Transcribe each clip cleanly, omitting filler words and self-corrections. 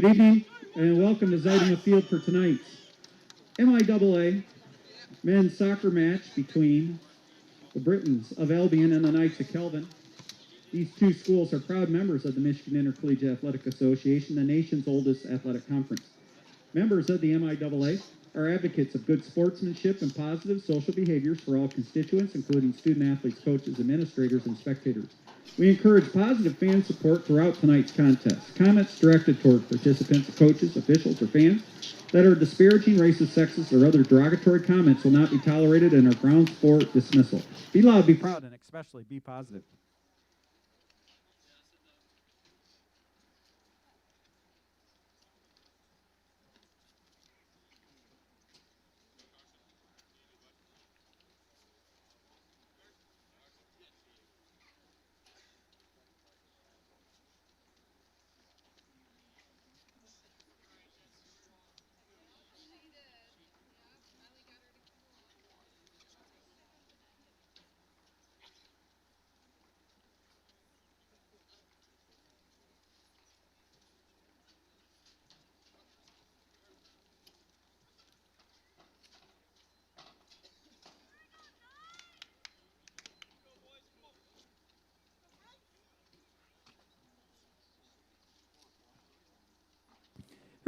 Good evening and welcome to Ziding the Field for tonight's MIAA men's soccer match between the Britons of Albion and the Knights of Kelvin. These two schools are proud members of the Michigan Intercollegiate Athletic Association, the nation's oldest athletic conference. Members of the MIAA are advocates of good sportsmanship and positive social behaviors for all constituents, including student athletes, coaches, administrators, and spectators. We encourage positive fan support throughout tonight's contest. Comments directed toward participants, coaches, officials, or fans that are disparaging, racist, sexist, or other derogatory comments will not be tolerated and are grounds for dismissal. Be loud, be proud, and especially be positive.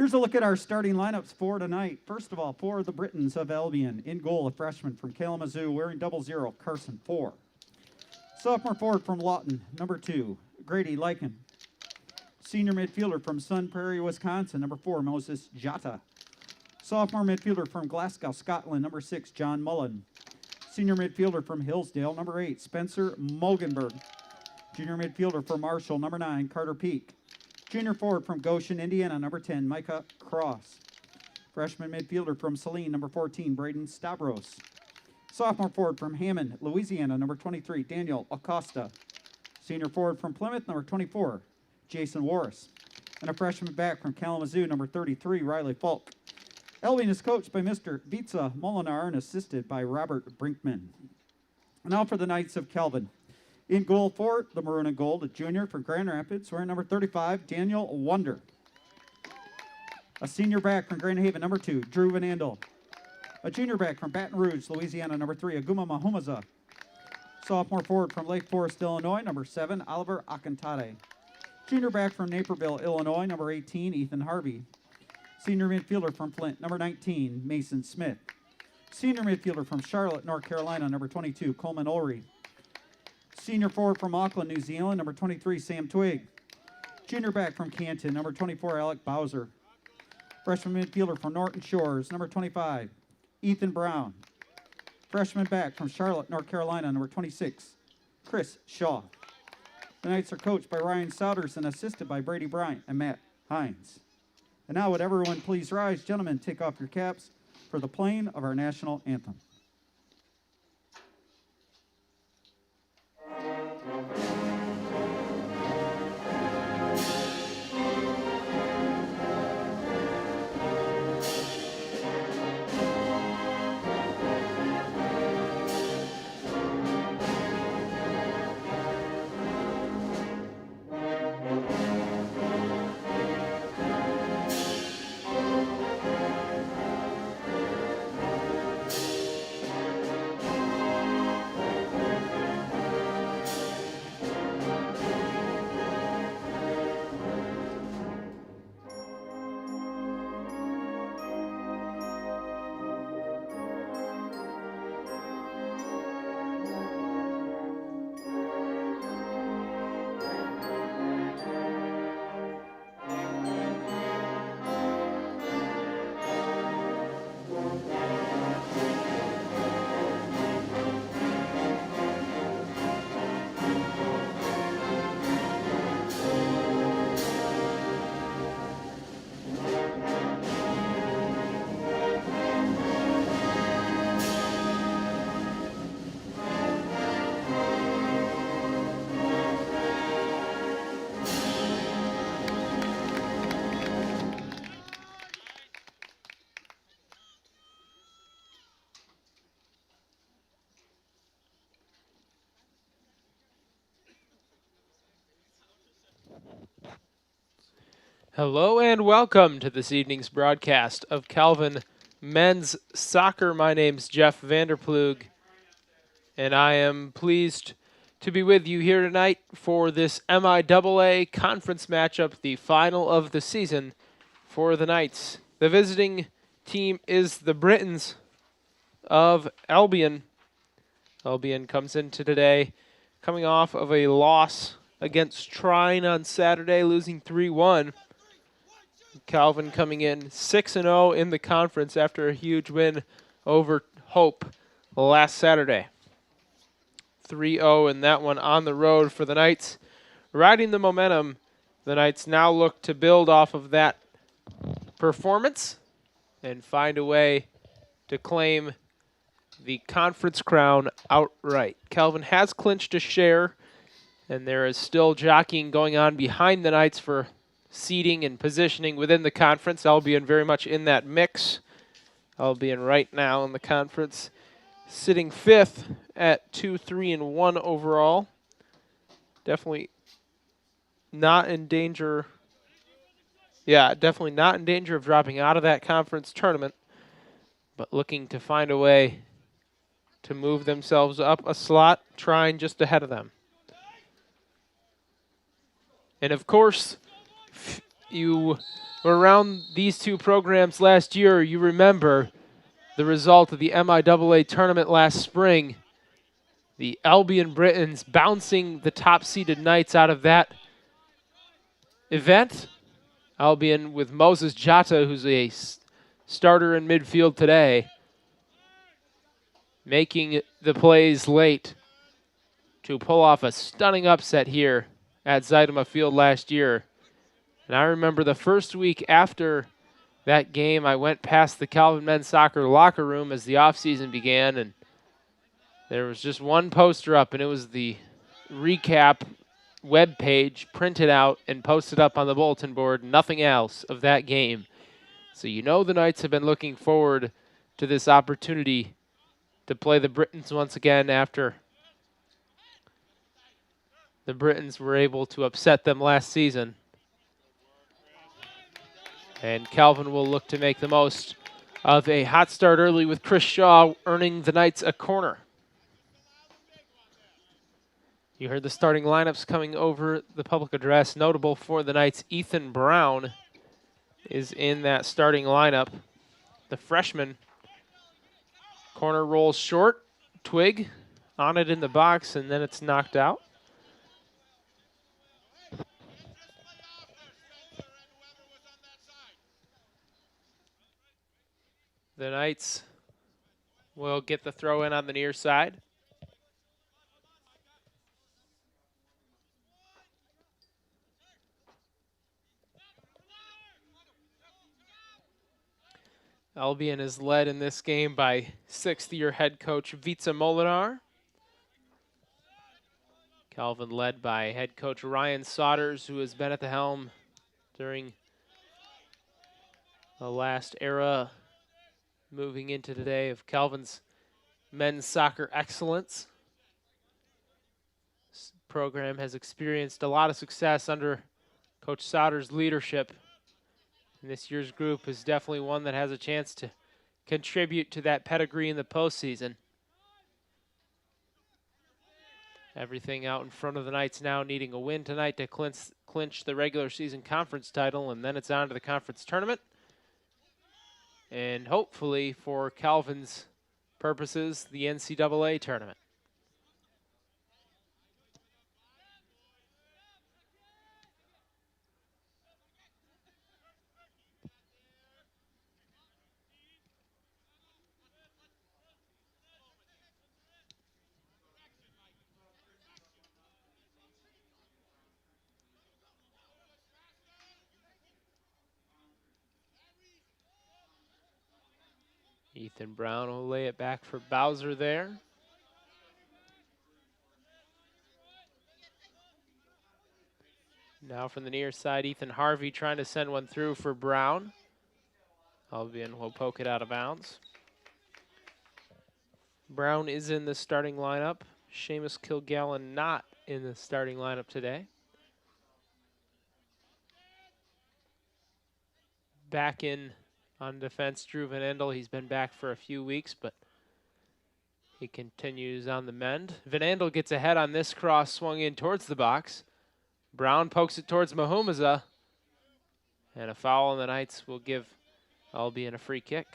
Here's a look at our starting lineups for tonight. First of all, for the Britons of Albion, in goal, a freshman from Kalamazoo wearing 00, Carson 4. Sophomore forward from Lawton, number 2, Grady Lycan. Senior midfielder from Sun Prairie, Wisconsin, number 4, Moses Jata. Sophomore midfielder from Glasgow, Scotland, number 6, John Mullen. Senior midfielder from Hillsdale, number 8, Spencer Mogenberg. Junior midfielder from Marshall, number 9, Carter Peak. Junior forward from Goshen, Indiana, number 10, Micah Cross. Freshman midfielder from Saline, number 14, Braden Stavros. Sophomore forward from Hammond, Louisiana, number 23, Daniel Acosta. Senior forward from Plymouth, number 24, Jason Warris. And a freshman back from Kalamazoo, number 33, Riley Falk. Albion is coached by Mr. Vitsa Molinar and assisted by Robert Brinkman. Now for the Knights of Kelvin. In goal for the Maroon and Gold, a junior from Grand Rapids, wearing number 35, Daniel Wonder. A senior back from Grand Haven, number 2, Drew Van Andel. A junior back from Baton Rouge, Louisiana, number 3, Aguma Mahumaza. Sophomore forward from Lake Forest, Illinois, number 7, Oliver Akantate. Junior back from Naperville, Illinois, number 18, Ethan Harvey. Senior midfielder from Flint, number 19, Mason Smith. Senior midfielder from Charlotte, North Carolina, number 22, Coleman Ulrey. Senior forward from Auckland, New Zealand, number 23, Sam Twig. Junior back from Canton, number 24, Alec Bowser. Freshman midfielder from Norton Shores, number 25, Ethan Brown. Freshman back from Charlotte, North Carolina, number 26, Chris Shaw. The Knights are coached by Ryan Souders and assisted by Brady Bryant and Matt Hines. And now would everyone please rise. Gentlemen, take off your caps for the playing of our national anthem. Hello and welcome to this evening's broadcast of Calvin Men's Soccer. My name's Jeff Vanderplug, and I am pleased to be with you here tonight for this MIAA conference matchup, the final of the season for the Knights. The visiting team is the Britons of Albion. Albion comes into today coming off of a loss against Trine on Saturday, losing 3-1. Calvin coming in 6-0 in the conference after a huge win over Hope last Saturday. 3-0 in that one on the road for the Knights. Riding the momentum, the Knights now look to build off of that performance and find a way to claim the conference crown outright. Calvin has clinched a share, and there is still jockeying going on behind the Knights for seeding and positioning within the conference. Albion very much in that mix. Albion right now in the conference sitting fifth at 2-3-1 overall. Definitely not in danger. Yeah, definitely not in danger of dropping out of that conference tournament, but looking to find a way to move themselves up a slot, trying just ahead of them. And of course, you were around these two programs last year, you remember the result of the MIAA tournament last spring. The Albion Britons bouncing the top-seeded Knights out of that event. Albion with Moses Jata, who's a starter in midfield today, making the plays late to pull off a stunning upset here at Zuidema Field last year. And I remember the first week after that game, I went past the Calvin Men's Soccer locker room as the offseason began, and there was just one poster up, and it was the recap web page printed out and posted up on the bulletin board, nothing else of that game. So you know the Knights have been looking forward to this opportunity to play the Britons once again after the Britons were able to upset them last season. And Calvin will look to make the most of a hot start early with Chris Shaw earning the Knights a corner. You heard the starting lineups coming over the public address. Notable for the Knights, Ethan Brown is in that starting lineup. The freshman. Corner rolls short. Twig on it in the box, and then it's knocked out. The Knights will get the throw in on the near side. Albion is led in this game by sixth-year head coach Vica Molinar. Calvin led by head coach Ryan Sodders, who has been at the helm during the last era, moving into today of Calvin's men's soccer excellence. This program has experienced a lot of success under Coach Sodders' leadership. And this year's group is definitely one that has a chance to contribute to that pedigree in the postseason. Everything out in front of the Knights now, needing a win tonight to clinch the regular season conference title, and then it's on to the conference tournament. And hopefully, for Calvin's purposes, the NCAA tournament. Ethan Brown will lay it back for Bowser there. Now from the near side, Ethan Harvey trying to send one through for Brown. Albion will poke it out of bounds. Brown is in the starting lineup. Seamus Kilgallen not in the starting lineup today. back in on defense, Drew Van Andel. He's been back for a few weeks, but he continues on the mend. Van Andel gets ahead on this cross, swung in towards the box. Brown pokes it towards Mahumaza. And a foul, and the Knights will give Albion a free kick.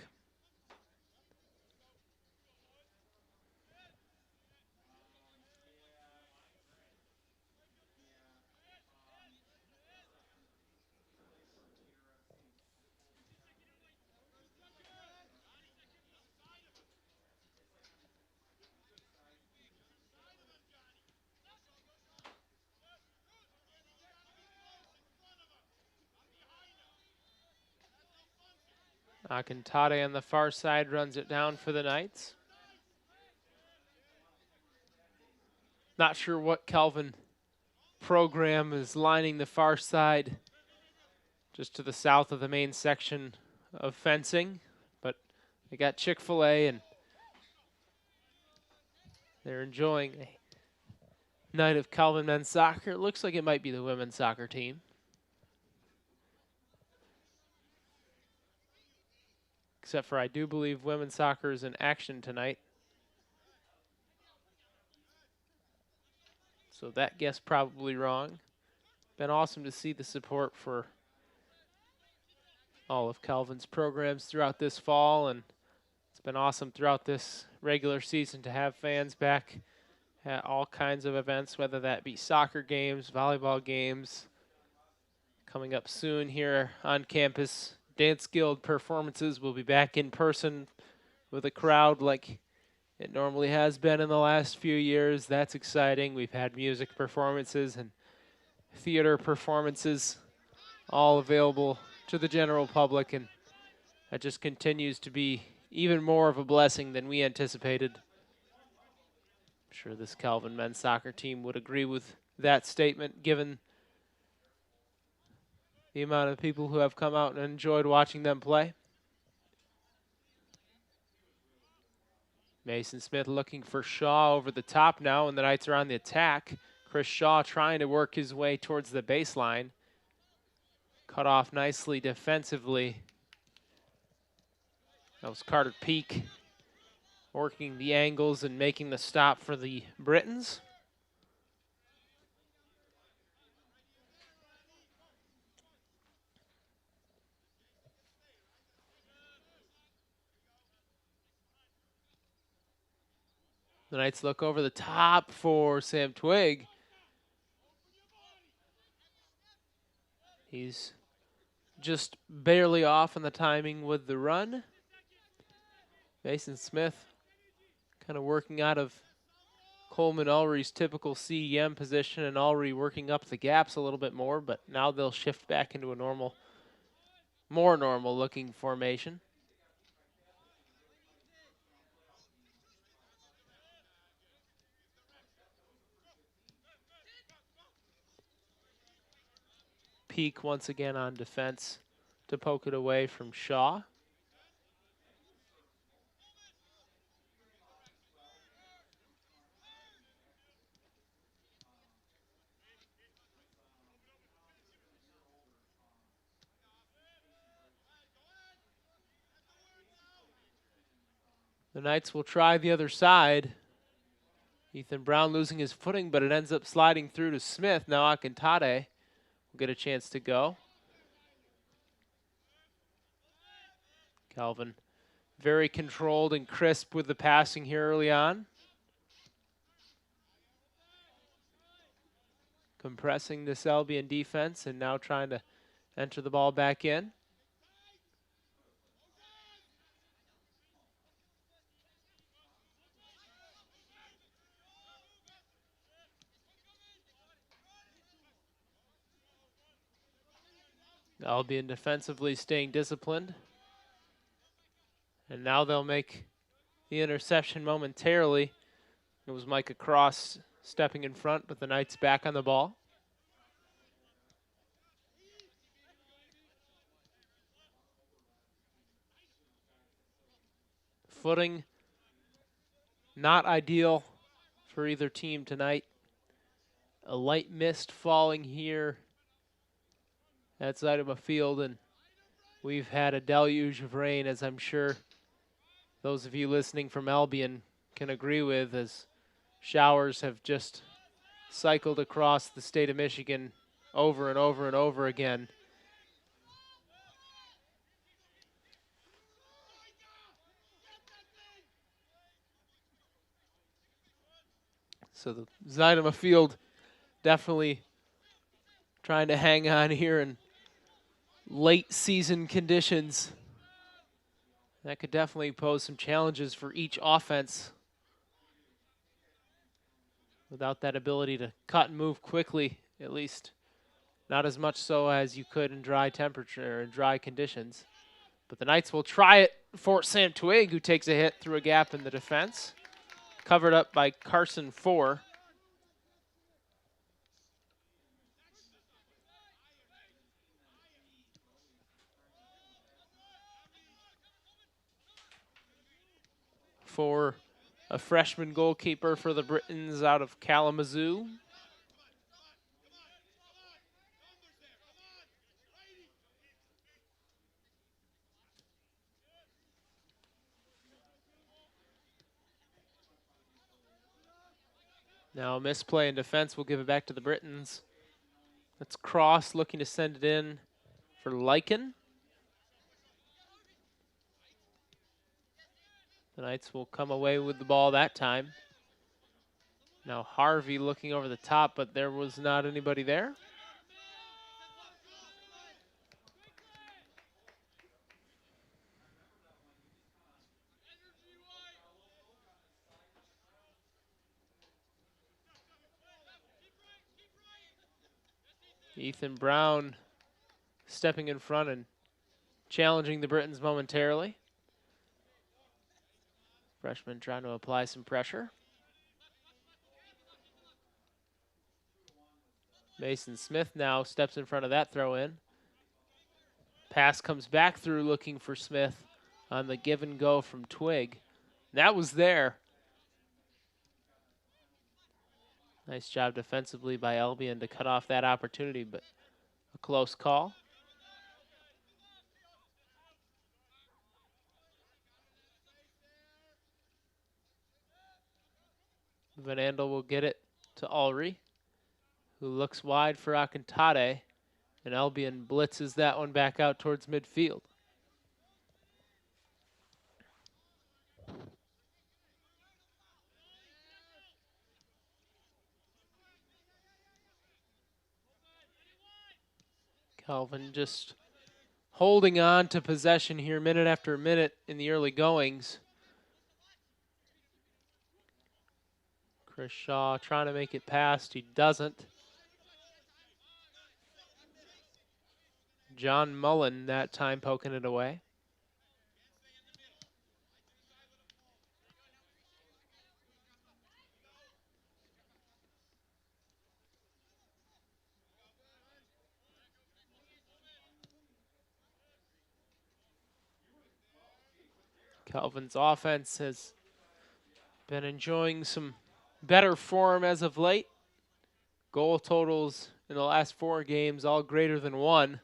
Akintade on the far side runs it down for the Knights. Not sure what Calvin program is lining the far side just to the south of the main section of fencing, but they got Chick-fil-A and they're enjoying a night of Calvin men's soccer. It looks like it might be the women's soccer team. Except for I do believe women's soccer is in action tonight. So that guess probably wrong. Been awesome to see the support for all of Calvin's programs throughout this fall, and it's been awesome throughout this regular season to have fans back at all kinds of events, whether that be soccer games, volleyball games. Coming up soon here on campus, Dance Guild performances will be back in person with a crowd like it normally has been in the last few years. That's exciting. We've had music performances and theater performances all available to the general public, and that just continues to be even more of a blessing than we anticipated. I'm sure this Calvin men's soccer team would agree with that statement, given the amount of people who have come out and enjoyed watching them play. Mason Smith looking for Shaw over the top now, and the Knights are on the attack. Chris Shaw trying to work his way towards the baseline. Cut off nicely defensively. That was Carter Peak working the angles and making the stop for the Britons. The Knights look over the top for Sam Twig. He's just barely off on the timing with the run. Mason Smith kind of working out of Coleman Ulry's typical CDM position, and Ulry working up the gaps a little bit more, but now they'll shift back into a more normal looking formation. Peak once again on defense to poke it away from Shaw. The Knights will try the other side. Ethan Brown losing his footing, but it ends up sliding through to Smith. Now Akintade will get a chance to go. Calvin very controlled and crisp with the passing here early on. Compressing this Albion defense and now trying to enter the ball back in. Albion defensively staying disciplined. And now they'll make the interception momentarily. It was Micah Cross stepping in front, but the Knights back on the ball. Footing not ideal for either team tonight. A light mist falling here at Zeidema Field, and we've had a deluge of rain, as I'm sure those of you listening from Albion can agree with, as showers have just cycled across the state of Michigan over and over and over again. So the Zydeema field definitely trying to hang on here in late season conditions. That could definitely pose some challenges for each offense without that ability to cut and move quickly, at least not as much so as you could in dry temperature and dry conditions. But the Knights will try it for Sam Twig, who takes a hit through a gap in the defense. Covered up by Carson 4. For a freshman goalkeeper for the Britons out of Kalamazoo. Now a misplay in defense will give it back to the Britons. That's Cross looking to send it in for Lycan. The Knights will come away with the ball that time. Now Harvey looking over the top, but there was not anybody there. Ethan Brown stepping in front and challenging the Britons momentarily. Freshman trying to apply some pressure. Mason Smith now steps in front of that throw in. Pass comes back through looking for Smith on the give and go from Twig. That was there. Nice job defensively by Albion to cut off that opportunity, but a close call. Van Andel will get it to Ulrich, who looks wide for Akintade, and Albion blitzes that one back out towards midfield. Calvin just holding on to possession here minute after minute in the early goings. Chris Shaw trying to make it past. He doesn't. John Mullen that time poking it away. Calvin's offense has been enjoying some better form as of late. Goal totals in the last 4 games, all greater than 1,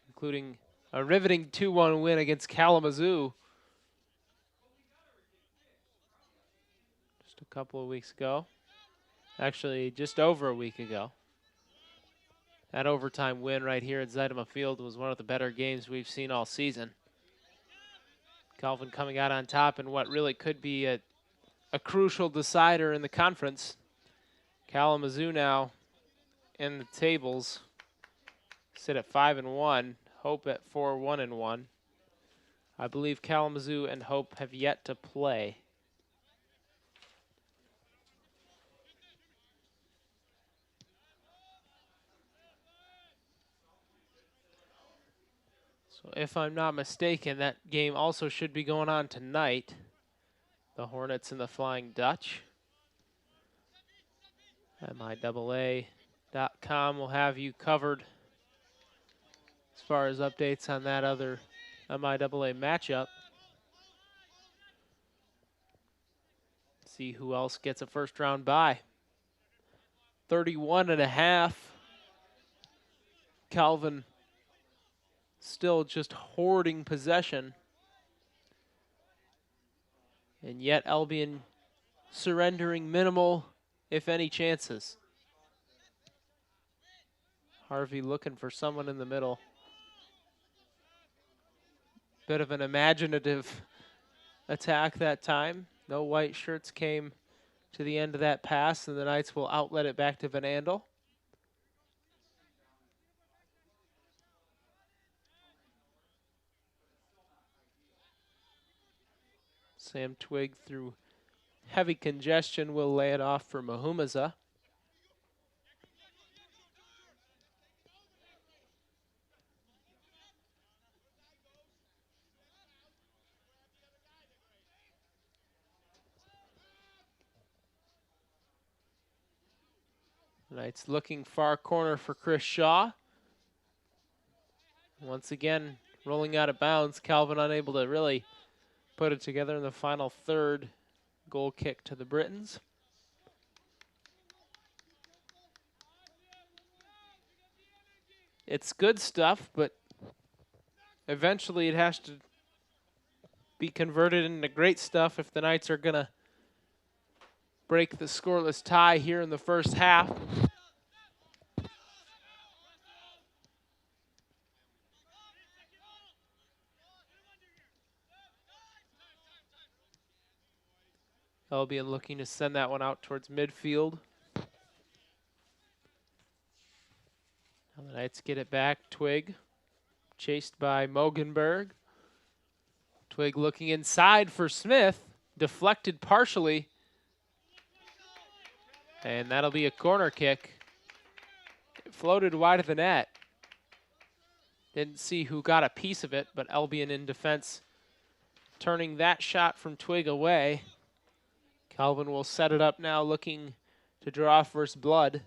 including a riveting 2-1 win against Kalamazoo just a couple of weeks ago. Actually, just over a week ago. That overtime win right here at Zydeema Field was one of the better games we've seen all season. Calvin coming out on top in what really could be a crucial decider in the conference. Kalamazoo now in the tables sit at 5-1. Hope at 4-1-1. I believe Kalamazoo and Hope have yet to play. So if I'm not mistaken, that game also should be going on tonight. The Hornets and the Flying Dutch. MIAA.com will have you covered as far as updates on that other MIAA matchup. See who else gets a first round bye. 31.5. Calvin still just hoarding possession. And yet Albion surrendering minimal, if any, chances. Harvey looking for someone in the middle. Bit of an imaginative attack that time. No white shirts came to the end of that pass, and the Knights will outlet it back to Van Andel. Sam Twig, through heavy congestion, will lay it off for Mahumaza. Knights looking far corner for Chris Shaw. Once again, rolling out of bounds. Calvin unable to really put it together in the final third. Goal kick to the Britons. It's good stuff, but eventually it has to be converted into great stuff if the Knights are going to break the scoreless tie here in the first half. Albion looking to send that one out towards midfield. Now the Knights get it back. Twig chased by Mogenberg. Twig looking inside for Smith. Deflected partially. And that'll be a corner kick. It floated wide of the net. Didn't see who got a piece of it, but Albion in defense turning that shot from Twig away. Calvin will set it up now, looking to draw first blood.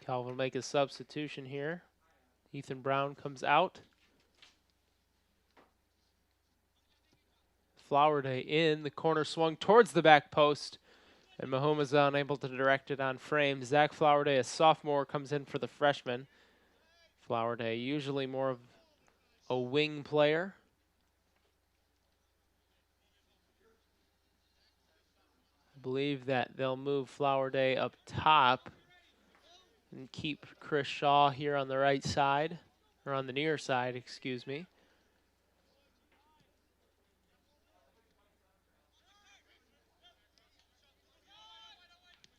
Calvin will make a substitution here. Ethan Brown comes out. Flowerday in, the corner swung towards the back post, and Mahomes unable to direct it on frame. Zach Flowerday, a sophomore, comes in for the freshman. Flowerday, usually more of a wing player. I believe that they'll move Flowerday up top and keep Chris Shaw here on the right side, or on the near side, excuse me.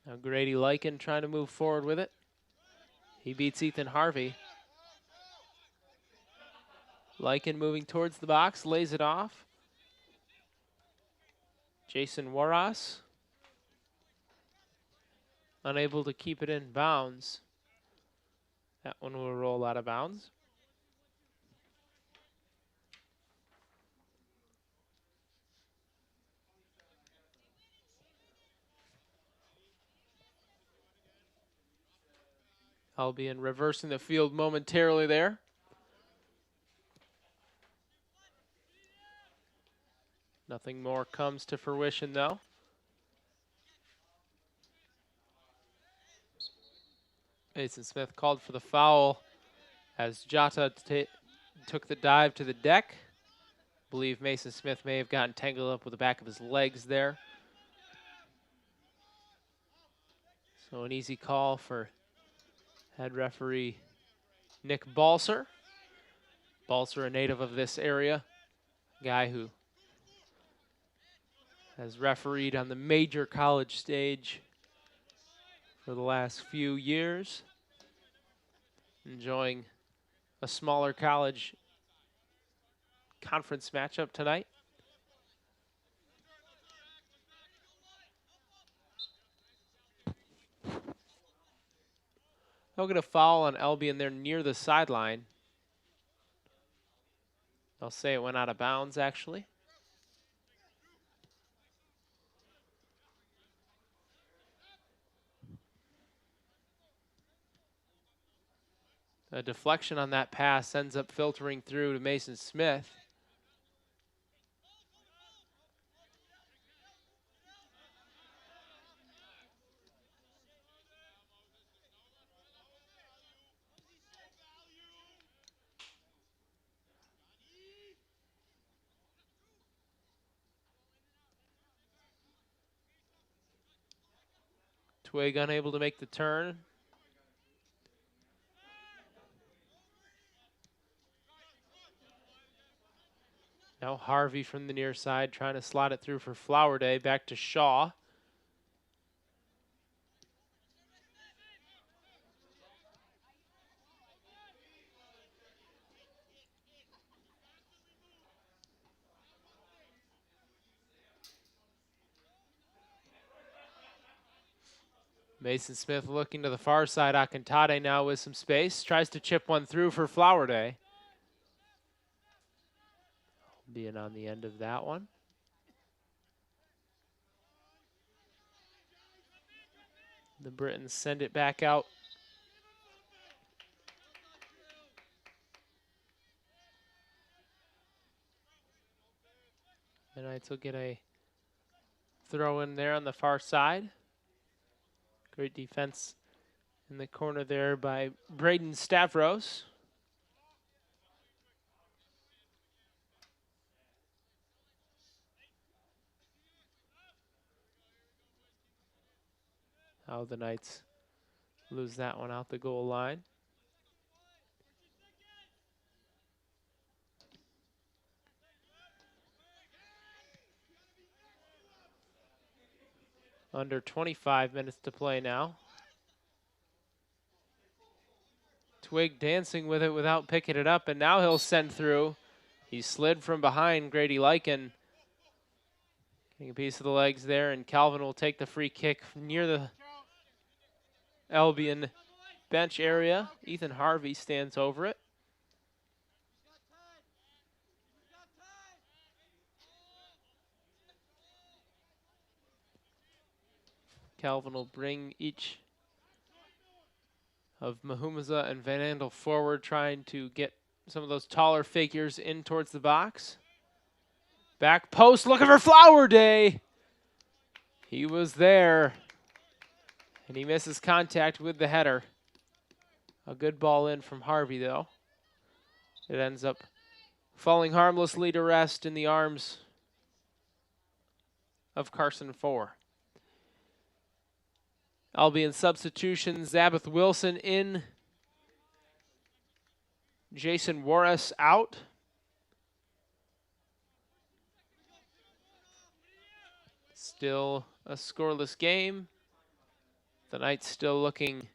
Now Grady Lycan trying to move forward with it. He beats Ethan Harvey. Lycan moving towards the box, lays it off. Jason Waras unable to keep it in bounds. That one will roll out of bounds. Albion reversing the field momentarily there. Nothing more comes to fruition though. Mason Smith called for the foul as Jota took the dive to the deck. I believe Mason Smith may have gotten tangled up with the back of his legs there. So an easy call for head referee Nick Balser. Balser, a native of this area, guy who has refereed on the major college stage for the last few years. Enjoying a smaller college conference matchup tonight. They'll get a foul on Albion there near the sideline. They'll say it went out of bounds, actually. A deflection on that pass ends up filtering through to Mason Smith. Twig unable to make the turn. Now Harvey from the near side trying to slot it through for Flower Day. Back to Shaw. Mason Smith looking to the far side. Akintade now with some space. Tries to chip one through for Flower Day. Being on the end of that one. The Britons send it back out. The Knights will get a throw in there on the far side. Great defense in the corner there by Braden Stavros. How the Knights lose that one out the goal line. Under 25 minutes to play now. Twig dancing with it without picking it up, and now he'll send through. He slid from behind Grady Lycan. Getting a piece of the legs there, and Calvin will take the free kick near the Albion bench area. Ethan Harvey stands over it. Calvin will bring each of Mahumaza and Van Andel forward, trying to get some of those taller figures in towards the box. Back post, looking for Flower Day. He was there, and he misses contact with the header. A good ball in from Harvey, though. It ends up falling harmlessly to rest in the arms of Carson 4. Albion substitution, Zabeth Wilson in. Jason Warris out. Still a scoreless game. The Knights still looking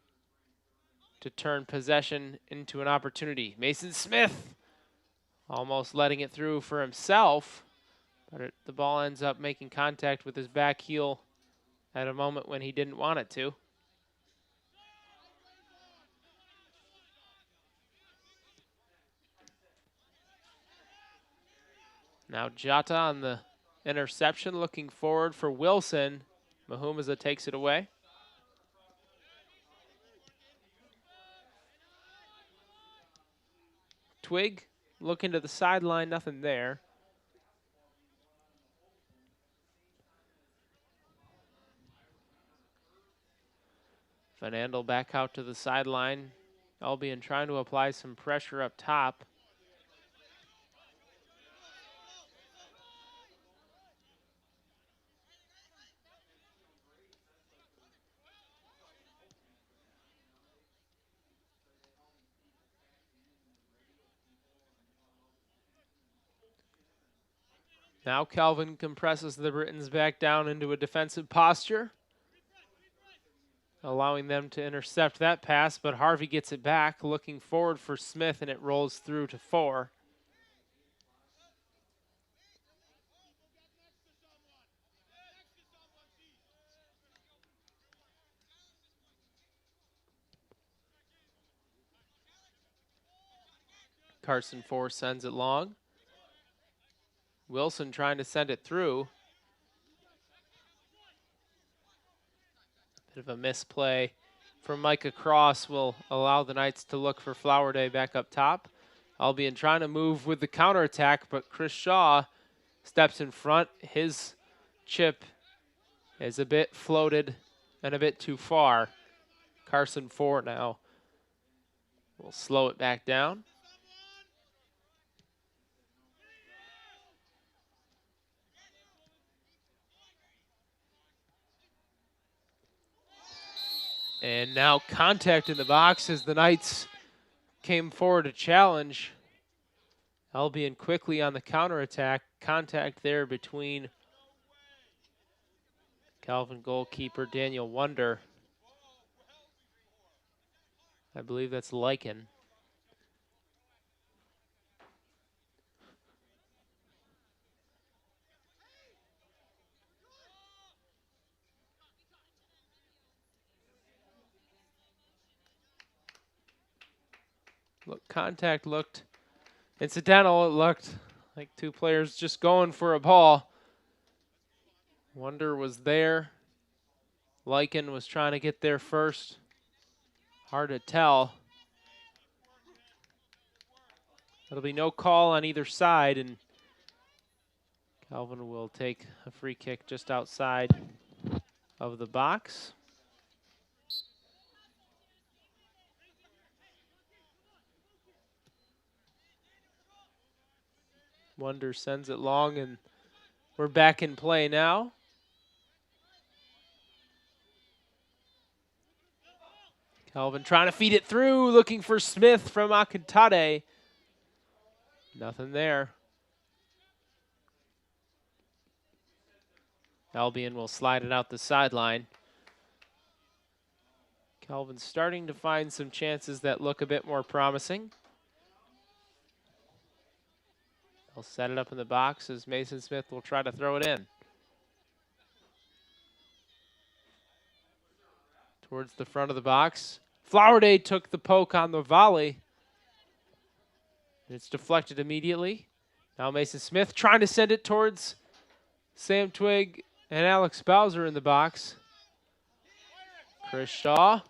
to turn possession into an opportunity. Mason Smith almost letting it through for himself, but the ball ends up making contact with his back heel at a moment when he didn't want it to. Now Jota on the interception, looking forward for Wilson. Mahumaza takes it away. Twig looking to the sideline, nothing there. Van Andel back out to the sideline. Albion trying to apply some pressure up top. Now Calvin compresses the Britons back down into a defensive posture, allowing them to intercept that pass, but Harvey gets it back, looking forward for Smith, and it rolls through to 4. Carson 4 sends it long. Wilson trying to send it through. Bit of a misplay from Micah Cross will allow the Knights to look for Flower Day back up top. Albion trying to move with the counterattack, but Chris Shaw steps in front. His chip is a bit floated and a bit too far. Carson 4 now will slow it back down. And now contact in the box as the Knights came forward to challenge. Albion quickly on the counterattack. Contact there between Calvin goalkeeper Daniel Wonder. I believe that's Lycan. Look, contact looked incidental. It looked like two players just going for a ball. Wonder was there. Lycan was trying to get there first. Hard to tell. There'll be no call on either side, and Calvin will take a free kick just outside of the box. Wonder sends it long, and we're back in play now. Calvin trying to feed it through, looking for Smith from Akintade. Nothing there. Albion will slide it out the sideline. Calvin's starting to find some chances that look a bit more promising. They'll set it up in the box as Mason Smith will try to throw it in. Towards the front of the box. Flowerday took the poke on the volley. It's deflected immediately. Now Mason Smith trying to send it towards Sam Twig and Alex Bowser in the box. Chris Shaw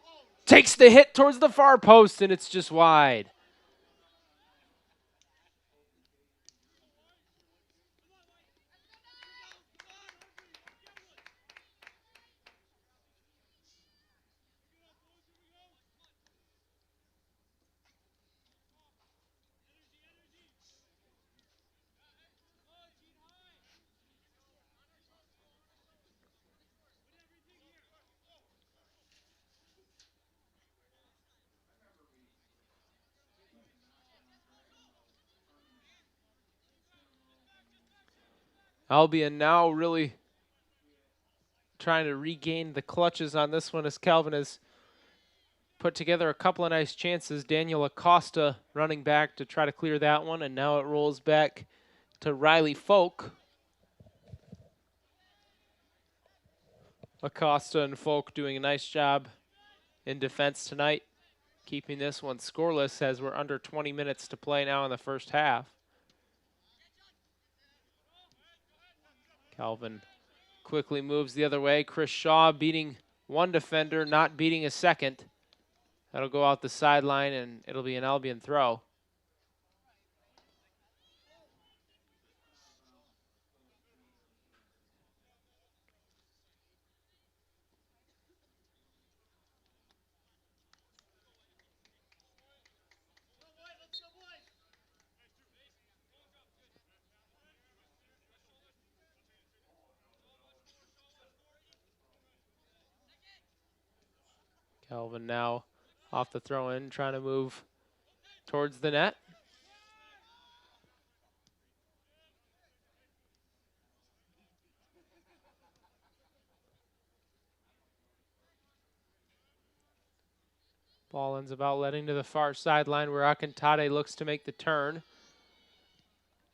takes the hit towards the far post, and it's just wide. Albion now really trying to regain the clutches on this one as Calvin has put together a couple of nice chances. Daniel Acosta running back to try to clear that one, and now it rolls back to Riley Folk. Acosta and Folk doing a nice job in defense tonight, keeping this one scoreless as we're under 20 minutes to play now in the first half. Calvin quickly moves the other way. Chris Shaw beating one defender, not beating a second. That'll go out the sideline, and it'll be an Albion throw. Calvin now off the throw-in, trying to move towards the net. Ball ends about letting to the far sideline where Akintade looks to make the turn.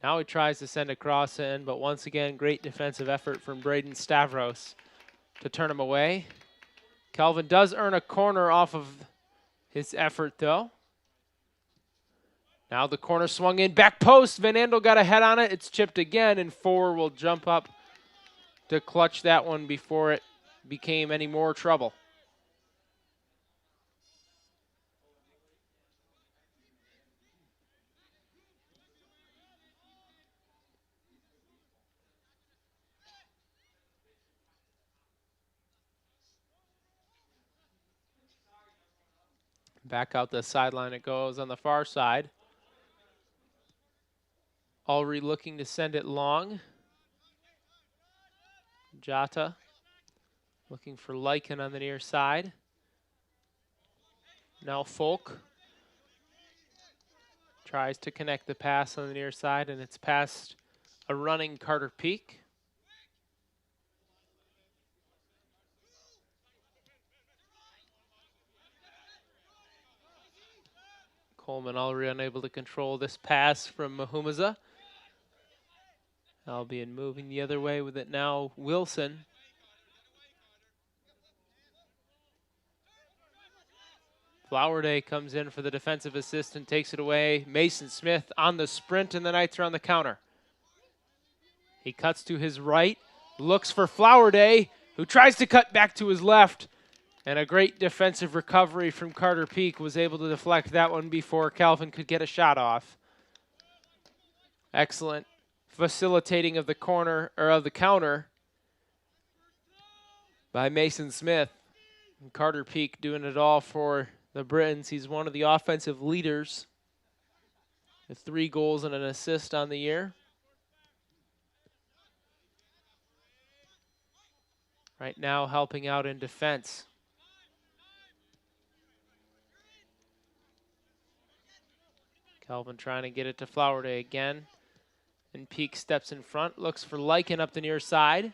Now he tries to send a cross in, but once again, great defensive effort from Braden Stavros to turn him away. Calvin does earn a corner off of his effort, though. Now the corner swung in, back post. Van Andel got a head on it. It's chipped again, and Four will jump up to clutch that one before it became any more trouble. Back out the sideline it goes on the far side. Ulrey looking to send it long. Jata looking for Lycan on the near side. Now Folk tries to connect the pass on the near side, and it's past a running Carter Peak. Coleman already unable to control this pass from Mahumaza. Albion moving the other way with it now. Wilson. Flowerday comes in for the defensive assist and takes it away. Mason Smith on the sprint, and the Knights are on the counter. He cuts to his right, looks for Flowerday, who tries to cut back to his left. And a great defensive recovery from Carter Peak was able to deflect that one before Calvin could get a shot off. Excellent facilitating of the corner, or of the counter, by Mason Smith. And Carter Peak doing it all for the Britons. He's one of the offensive leaders with 3 goals and an assist on the year. Right now helping out in defense. Calvin trying to get it to Flowerday again. And Peak steps in front, looks for Lycan up the near side.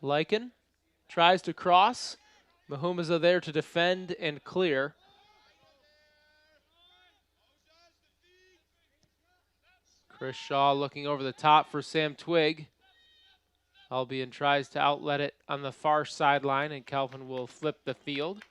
Lycan tries to cross. Mahumaza there to defend and clear. Chris Shaw looking over the top for Sam Twig. Albion tries to outlet it on the far sideline, and Calvin will flip the field.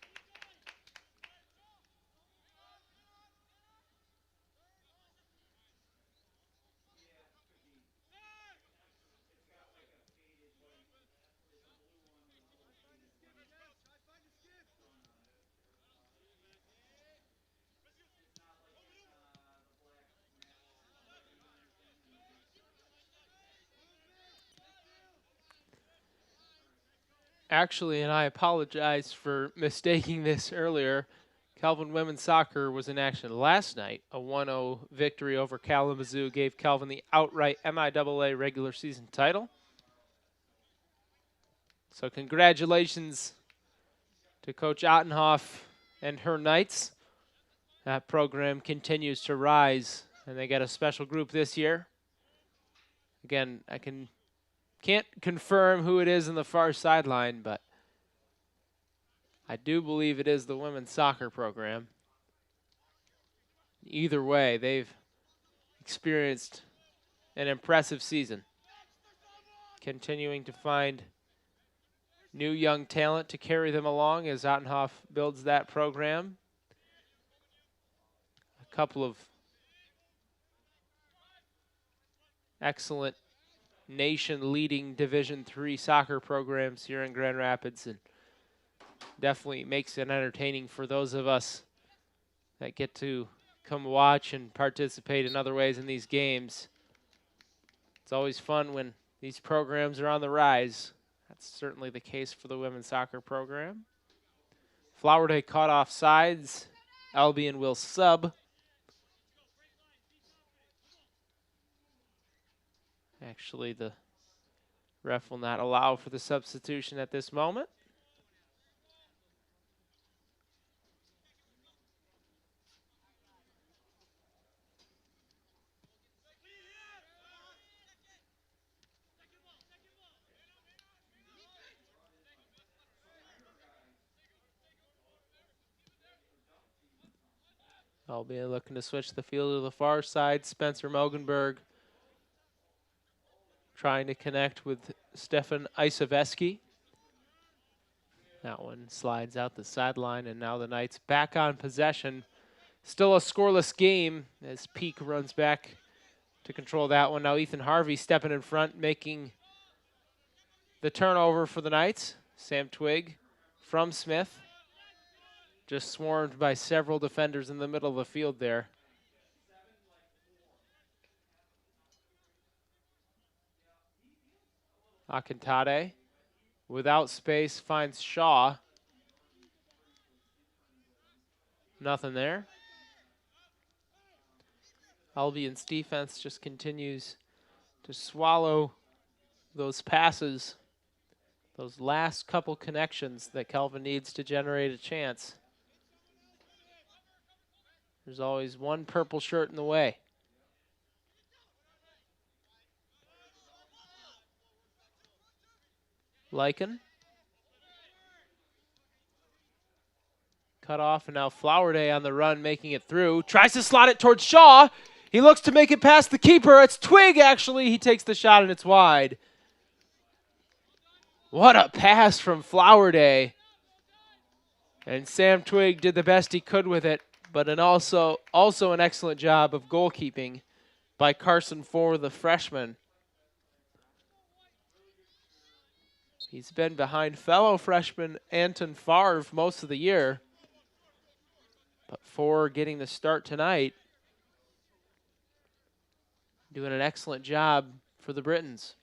Actually, and I apologize for mistaking this earlier, Calvin Women's Soccer was in action last night. A 1-0 victory over Kalamazoo gave Calvin the outright MIAA regular season title. So congratulations to Coach Ottenhoff and her Knights. That program continues to rise, and they got a special group this year. Again, I can't confirm who it is in the far sideline, but I do believe it is the women's soccer program. Either way, they've experienced an impressive season, continuing to find new young talent to carry them along as Ottenhoff builds that program. A couple of excellent nation-leading Division III soccer programs here in Grand Rapids, and definitely makes it entertaining for those of us that get to come watch and participate in other ways in these games. It's always fun when these programs are on the rise. That's certainly the case for the women's soccer program. Flowerday caught off sides. Albion will sub. Actually, the ref will not allow for the substitution at this moment. Albion looking to switch the field to the far side. Spencer Mogenberg trying to connect with Stefan Isaveski. That one slides out the sideline, and now the Knights back on possession. Still a scoreless game as Peak runs back to control that one. Now Ethan Harvey stepping in front, making the turnover for the Knights. Sam Twig from Smith. Just swarmed by several defenders in the middle of the field there. Akintade, without space, finds Shaw. Nothing there. Albion's defense just continues to swallow those passes. Those last couple connections that Calvin needs to generate a chance. There's always one purple shirt in the way. Lycan. Cut off, and now Flowerday on the run, making it through. Tries to slot it towards Shaw. He looks to make it past the keeper. It's Twig, actually. He takes the shot, and it's wide. What a pass from Flowerday. And Sam Twig did the best he could with it, but also an excellent job of goalkeeping by Carson Ford, the freshman. He's been behind fellow freshman Anton Favre most of the year. But Ford getting the start tonight, doing an excellent job for the Britons.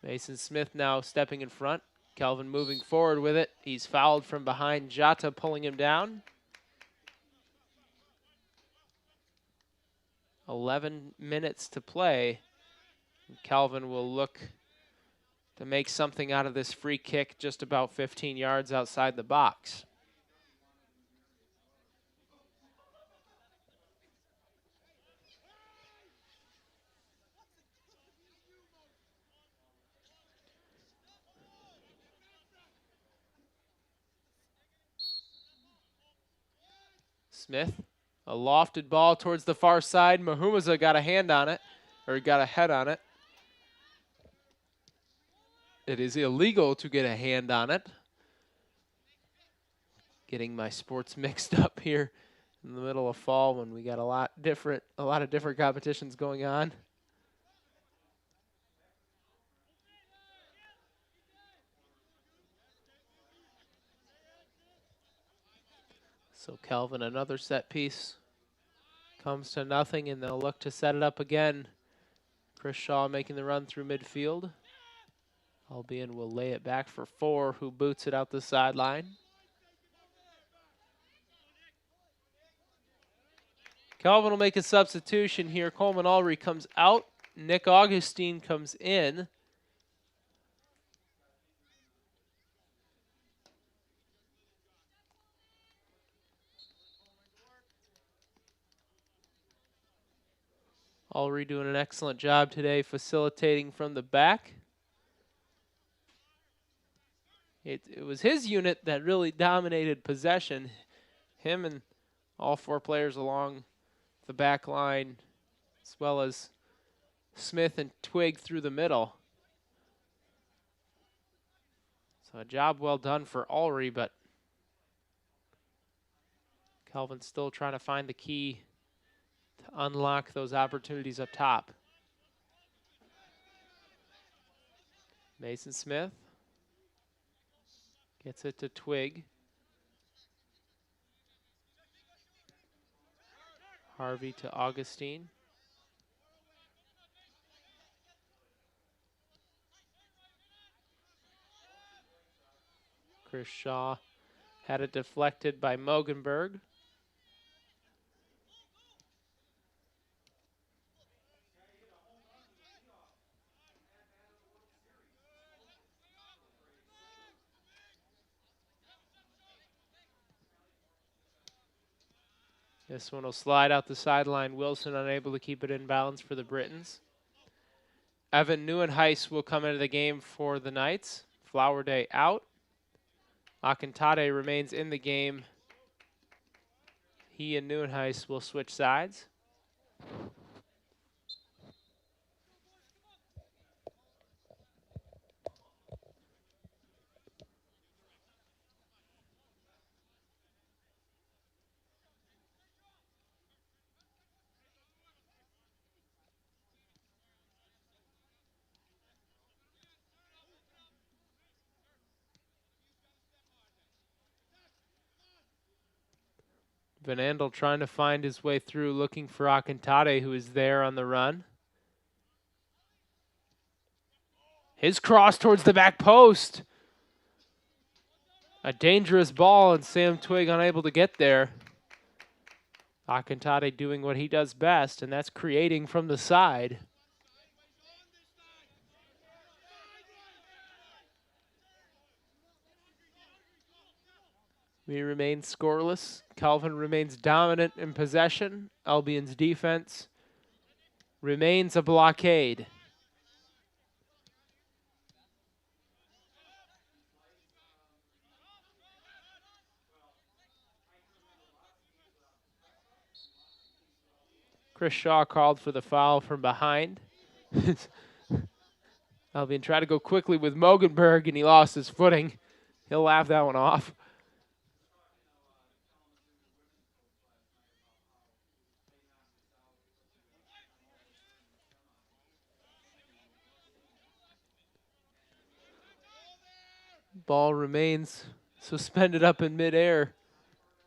Mason Smith now stepping in front. Calvin moving forward with it. He's fouled from behind. Jota pulling him down. 11 minutes to play. Calvin will look to make something out of this free kick just about 15 yards outside the box. Smith, a lofted ball towards the far side. Mahumaza got a hand on it, or got a head on it. It is illegal to get a hand on it. Getting my sports mixed up here in the middle of fall when we got a lot of different competitions going on. So Calvin, another set piece, comes to nothing, and they'll look to set it up again. Chris Shaw making the run through midfield. Albion will lay it back for Ford, who boots it out the sideline. Calvin will make a substitution here. Coleman Ulrey comes out. Nick Augustine comes in. Ulrey doing an excellent job today facilitating from the back. It was his unit that really dominated possession. Him and all four players along the back line, as well as Smith and Twig through the middle. So a job well done for Ulrey, but Calvin's still trying to find the key to unlock those opportunities up top. Mason Smith gets it to Twig. Harvey to Augustine. Chris Shaw had it deflected by Mogenberg. This one will slide out the sideline. Wilson unable to keep it in balance for the Britons. Evan Nieuwenhuis will come into the game for the Knights. Flowerday out. Akintade remains in the game. He and Nieuwenhuis will switch sides. Van Andel trying to find his way through, looking for Akintade, who is there on the run. His cross towards the back post. A dangerous ball, and Sam Twig unable to get there. Akintade doing what he does best, and that's creating from the side. We remain scoreless. Calvin remains dominant in possession. Albion's defense remains a blockade. Chris Shaw called for the foul from behind. Albion tried to go quickly with Mogenberg, and he lost his footing. He'll laugh that one off. Ball remains suspended up in midair.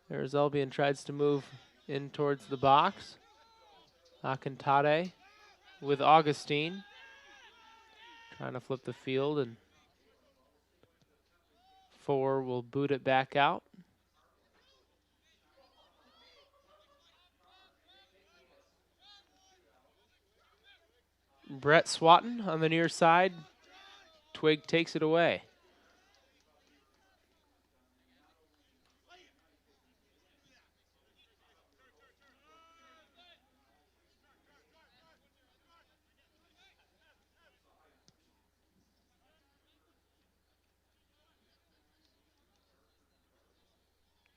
There's Albion tries to move in towards the box. Akintade with Augustine. Trying to flip the field, and 4 will boot it back out. Brett Swatton on the near side. Twig takes it away.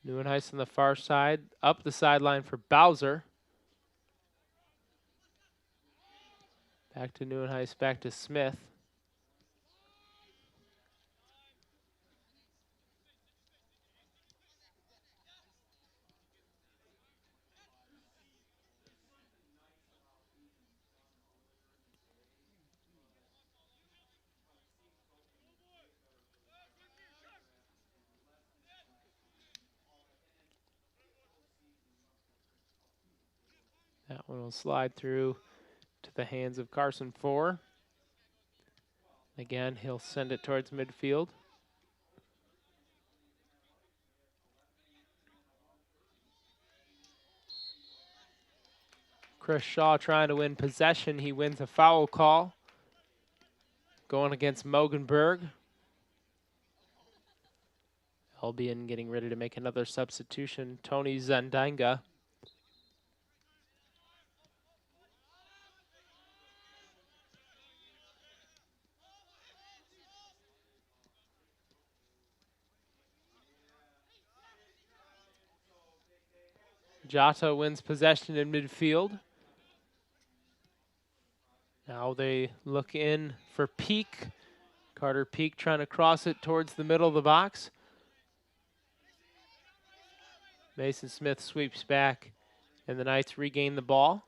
Neuenhuis on the far side, up the sideline for Bowser. Back to Neuenhuis, back to Smith. That one will slide through to the hands of Carson 4. Again, he'll send it towards midfield. Chris Shaw trying to win possession. He wins a foul call. Going against Mogenberg. Albion getting ready to make another substitution. Tony Zandanga. Jota wins possession in midfield. Now they look in for Peak. Carter Peak trying to cross it towards the middle of the box. Mason Smith sweeps back, and the Knights regain the ball.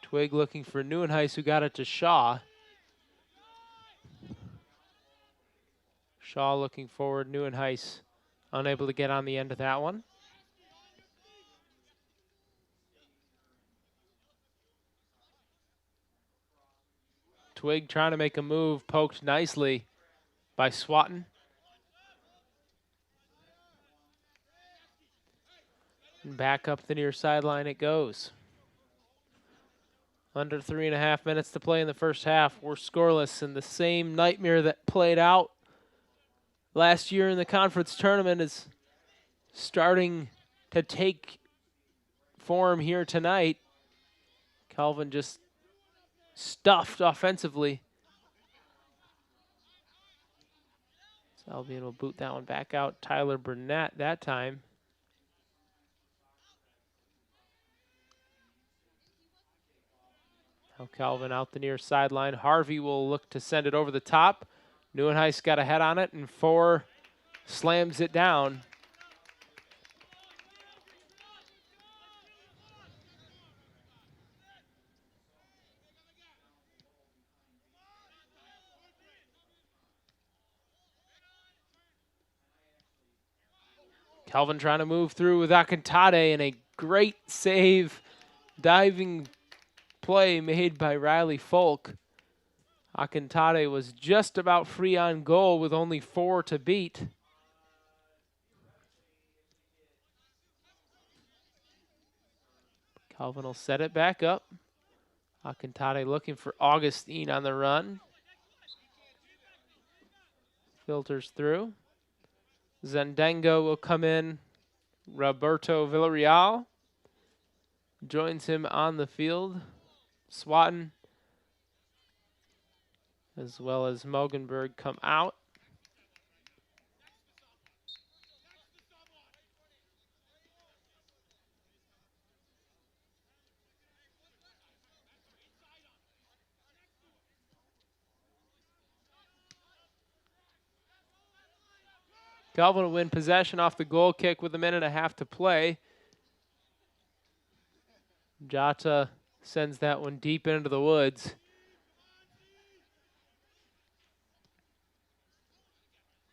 Twig looking for Neuenhuis, who got it to Shaw. Shaw looking forward. Neuenhuis unable to get on the end of that one. Twig trying to make a move, poked nicely by Swatton. And back up the near sideline it goes. Under 3.5 minutes to play in the first half. We're scoreless, and the same nightmare that played out last year in the conference tournament is starting to take form here tonight. Calvin just stuffed offensively. So Albion will boot that one back out. Tyler Burnett that time. Now Calvin out the near sideline. Harvey will look to send it over the top. Neuenhuis got a head on it, and 4 slams it down. Calvin trying to move through with Akintade, and a great save, diving play made by Riley Folk. Akintade was just about free on goal with only 4 to beat. Calvin will set it back up. Akintade looking for Augustine on the run. Filters through. Zendengo will come in. Roberto Villarreal joins him on the field. Swatton as well as Mogenberg come out. Calvin will win possession off the goal kick with 1.5 to play. Jota sends that one deep into the woods.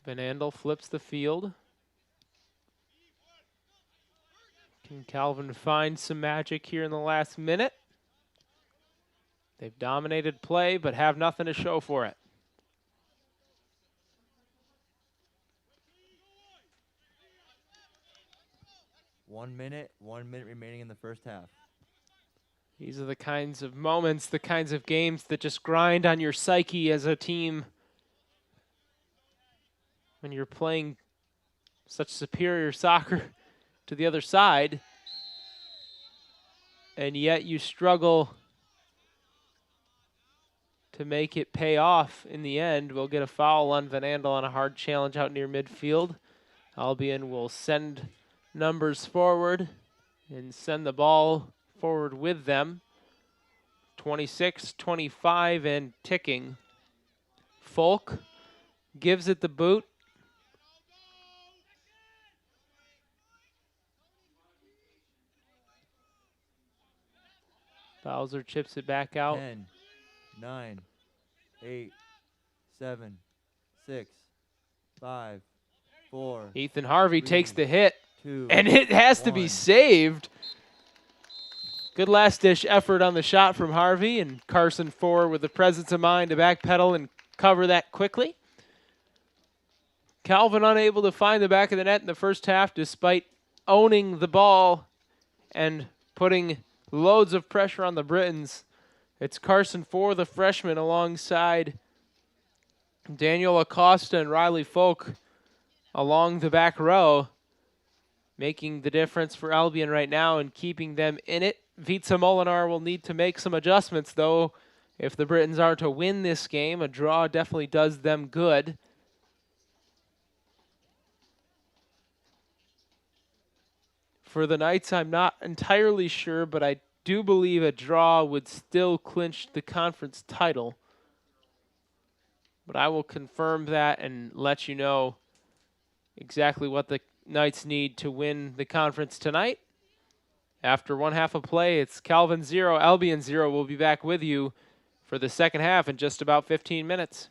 Van Andel flips the field. Can Calvin find some magic here in the last minute? They've dominated play, but have nothing to show for it. One minute remaining in the first half. These are the kinds of moments, the kinds of games that just grind on your psyche as a team when you're playing such superior soccer to the other side, and yet you struggle to make it pay off in the end. We'll get a foul on Van Andel on a hard challenge out near midfield. Albion will send numbers forward and send the ball forward with them. 26, 25, and ticking. Folk gives it the boot. Bowser chips it back out. 10, 9, 8, 7, 6, 5, 4. Ethan Harvey 3, takes the hit, 2, and it has to be 1. saved. Good last-dish effort on the shot from Harvey, and Carson Four with the presence of mind to backpedal and cover that quickly. Calvin unable to find the back of the net in the first half despite owning the ball and putting loads of pressure on the Britons. It's Carson Four, the freshman, alongside Daniel Acosta and Riley Folk along the back row, making the difference for Albion right now and keeping them in it. Vitsa Molinar will need to make some adjustments, though. If the Britons are to win this game, a draw definitely does them good. For the Knights, I'm not entirely sure, but I do believe a draw would still clinch the conference title. But I will confirm that and let you know exactly what the Knights need to win the conference tonight. After one half of play, it's Calvin 0, Albion 0. We'll be back with you for the second half in just about 15 minutes.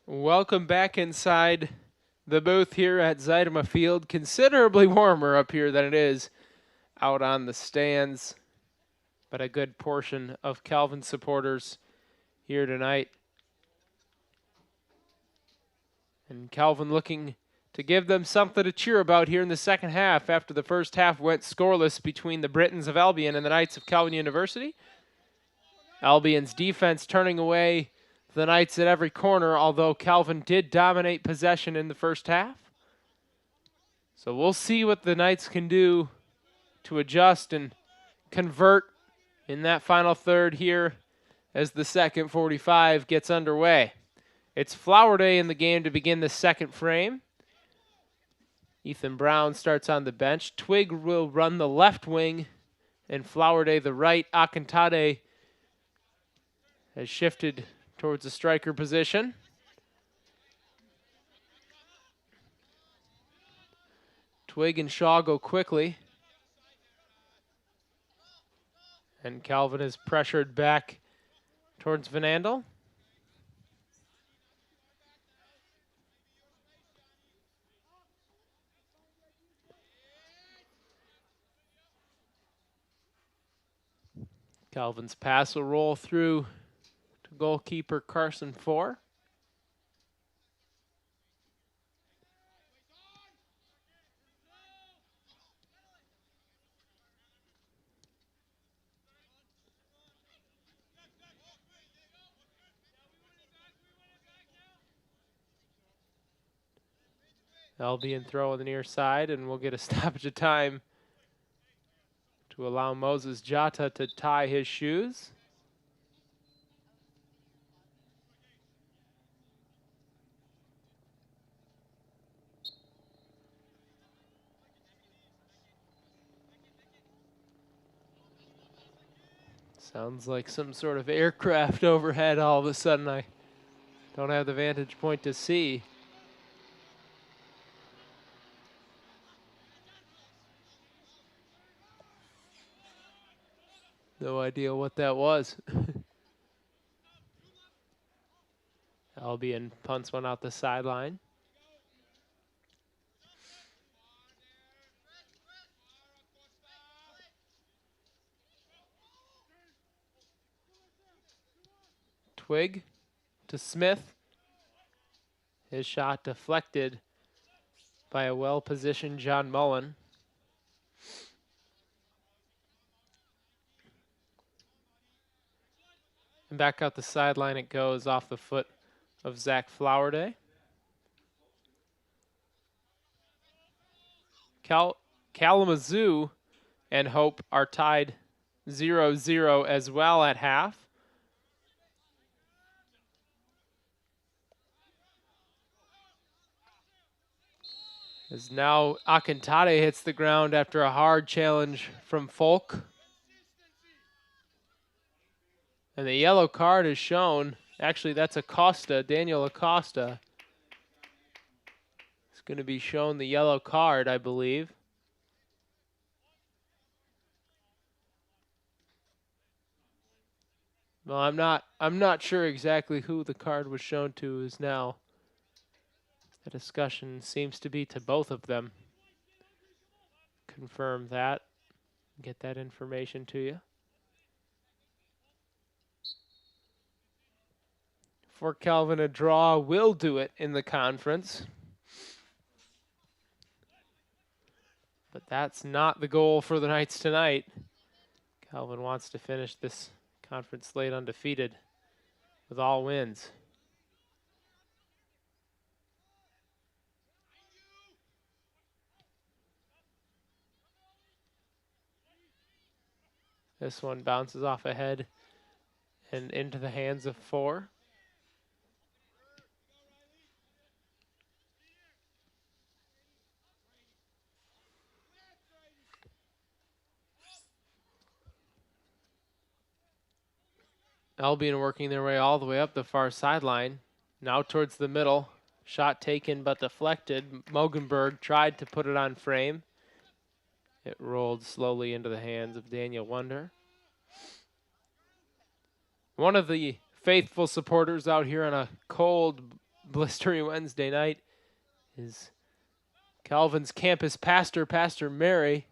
Welcome back inside the booth here at Zeidema Field. Considerably warmer up here than it is out on the stands, but a good portion of Calvin supporters here tonight. And Calvin looking to give them something to cheer about here in the second half after the first half went scoreless between the Britons of Albion and the Knights of Calvin University. Albion's defense turning away the Knights at every corner, although Calvin did dominate possession in the first half. So we'll see what the Knights can do to adjust and convert in that final third here as the second 45 gets underway. It's Flowerday in the game to begin the second frame. Ethan Brown starts on the bench. Twig will run the left wing and Flowerday the right. Akintade has shifted towards the striker position. Twig and Shaw go quickly. And Calvin is pressured back towards Van Andel. Calvin's pass will roll through to goalkeeper Carson Four. Albion throw on the near side, and we'll get a stoppage of time to allow Moses Jata to tie his shoes. Sounds like some sort of aircraft overhead all of a sudden. I don't have the vantage point to see. No idea what that was. Albion punts one out the sideline. Twig to Smith. His shot deflected by a well-positioned John Mullen. And back out the sideline it goes off the foot of Zach Flowerday. Kalamazoo and Hope are tied 0-0 as well at half. As now Akintade hits the ground after a hard challenge from Folk. And the yellow card is shown. Actually, that's Acosta, Daniel Acosta. It's going to be shown the yellow card, I believe. Well, I'm not sure exactly who the card was shown to is now. The discussion seems to be to both of them. Confirm that. Get that information to you. For Calvin, a draw will do it in the conference. But that's not the goal for the Knights tonight. Calvin wants to finish this conference slate undefeated with all wins. This one bounces off ahead and into the hands of Four. Albion working their way all the way up the far sideline. Now towards the middle. Shot taken but deflected. Mogenberg tried to put it on frame. It rolled slowly into the hands of Daniel Wonder. One of the faithful supporters out here on a cold blistery Wednesday night is Calvin's campus pastor, Pastor Mary,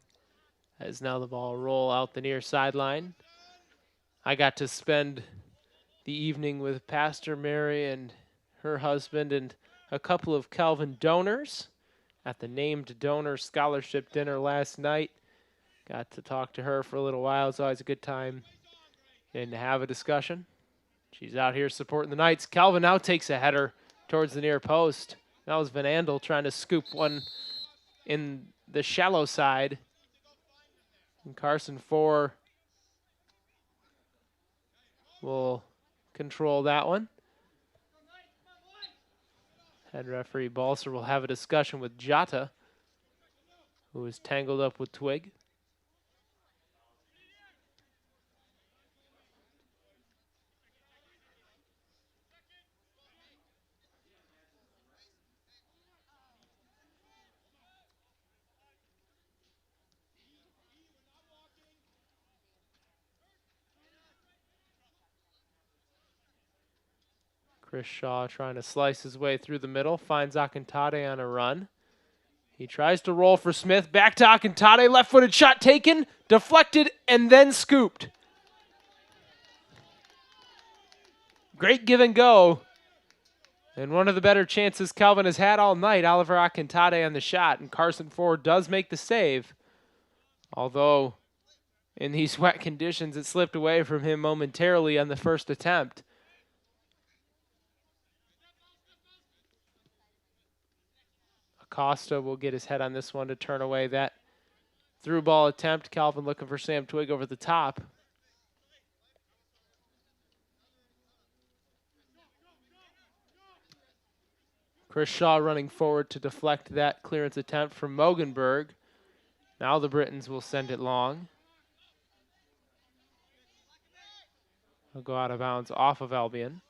as now the ball roll out the near sideline. I got to spend the evening with Pastor Mary and her husband and a couple of Calvin donors at the named donor scholarship dinner last night. Got to talk to her for a little while. It's always a good time and to have a discussion. She's out here supporting the Knights. Calvin now takes a header towards the near post. That was Van Andel trying to scoop one in the shallow side. And Carson 4 will control that one. Head referee Balser will have a discussion with Jota, who is tangled up with Twig. Chris Shaw trying to slice his way through the middle, finds Akintade on a run. He tries to roll for Smith, back to Akintade, left-footed shot taken, deflected, and then scooped. Great give and go. And one of the better chances Calvin has had all night, Oliver Akintade on the shot, and Carson 4 does make the save. Although, in these wet conditions, it slipped away from him momentarily on the first attempt. Acosta will get his head on this one to turn away that through ball attempt. Calvin looking for Sam Twig over the top. Chris Shaw running forward to deflect that clearance attempt from Mogenberg. Now the Britons will send it long. He'll go out of bounds off of Albion.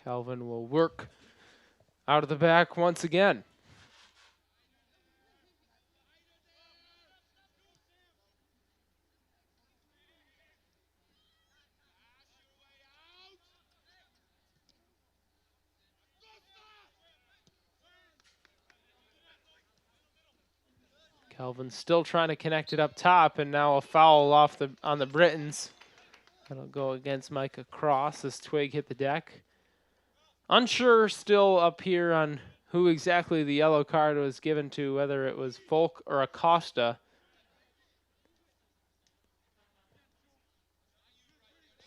Calvin will work out of the back once again. Calvin still trying to connect it up top, and now a foul on the Britons. That'll go against Micah Cross as Twig hit the deck. Unsure still up here on who exactly the yellow card was given to, whether it was Folk or Acosta.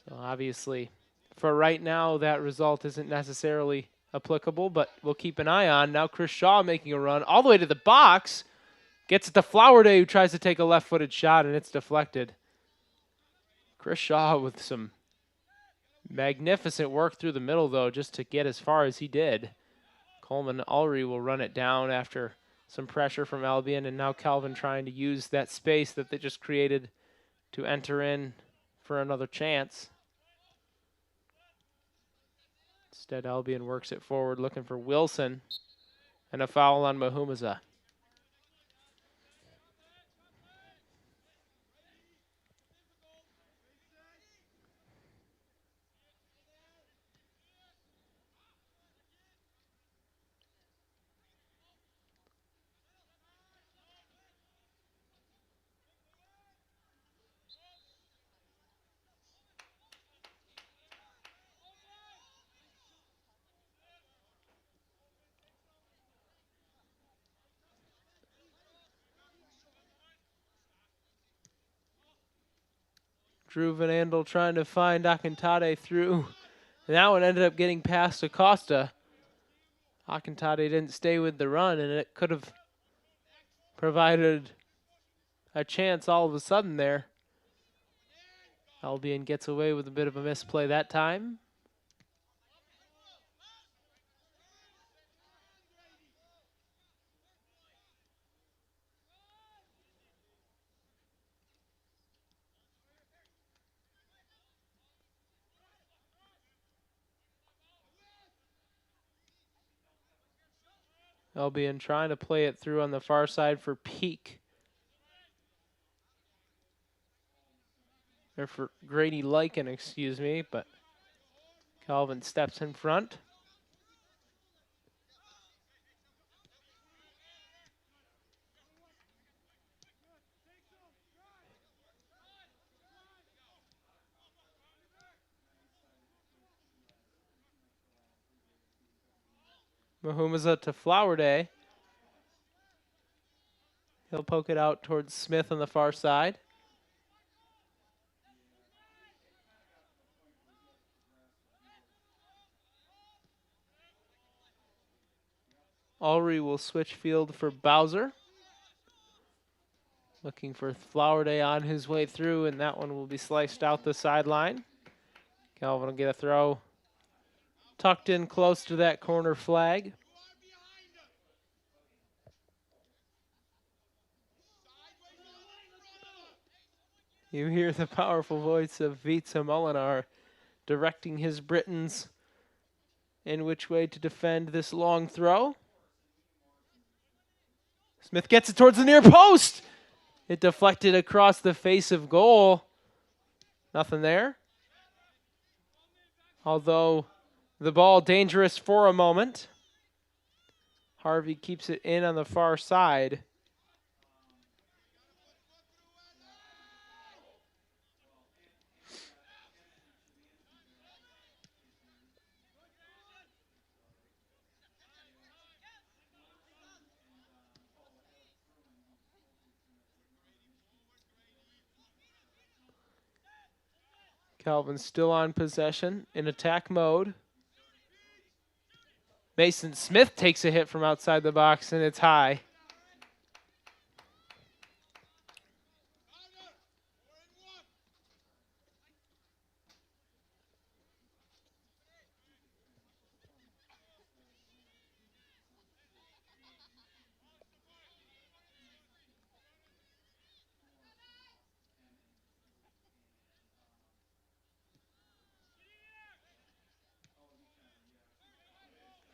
So obviously, for right now, that result isn't necessarily applicable, but we'll keep an eye on. Now Chris Shaw making a run all the way to the box. Gets it to Flowerday, who tries to take a left-footed shot, and it's deflected. Chris Shaw with some magnificent work through the middle, though, just to get as far as he did. Coleman Ulrey will run it down after some pressure from Albion, and now Calvin trying to use that space that they just created to enter in for another chance. Instead, Albion works it forward, looking for Wilson, and a foul on Mahumaza. Drew Van Andel trying to find Akintade through. And that one ended up getting past Acosta. Akintade didn't stay with the run, and it could have provided a chance all of a sudden there. Albion gets away with a bit of a misplay that time. Albion trying to play it through on the far side for Peak. Or for Grady Lycan, excuse me, but Calvin steps in front. Mahumaza to Flowerday. He'll poke it out towards Smith on the far side. Ulrey will switch field for Bowser. Looking for Flowerday on his way through, and that one will be sliced out the sideline. Calvin will get a throw tucked in close to that corner flag. You hear the powerful voice of Vitsa Molinar directing his Britons in which way to defend this long throw. Smith gets it towards the near post. It deflected across the face of goal. Nothing there. Although the ball dangerous for a moment. Harvey keeps it in on the far side. Calvin's still on possession in attack mode. Mason Smith takes a hit from outside the box, and it's high.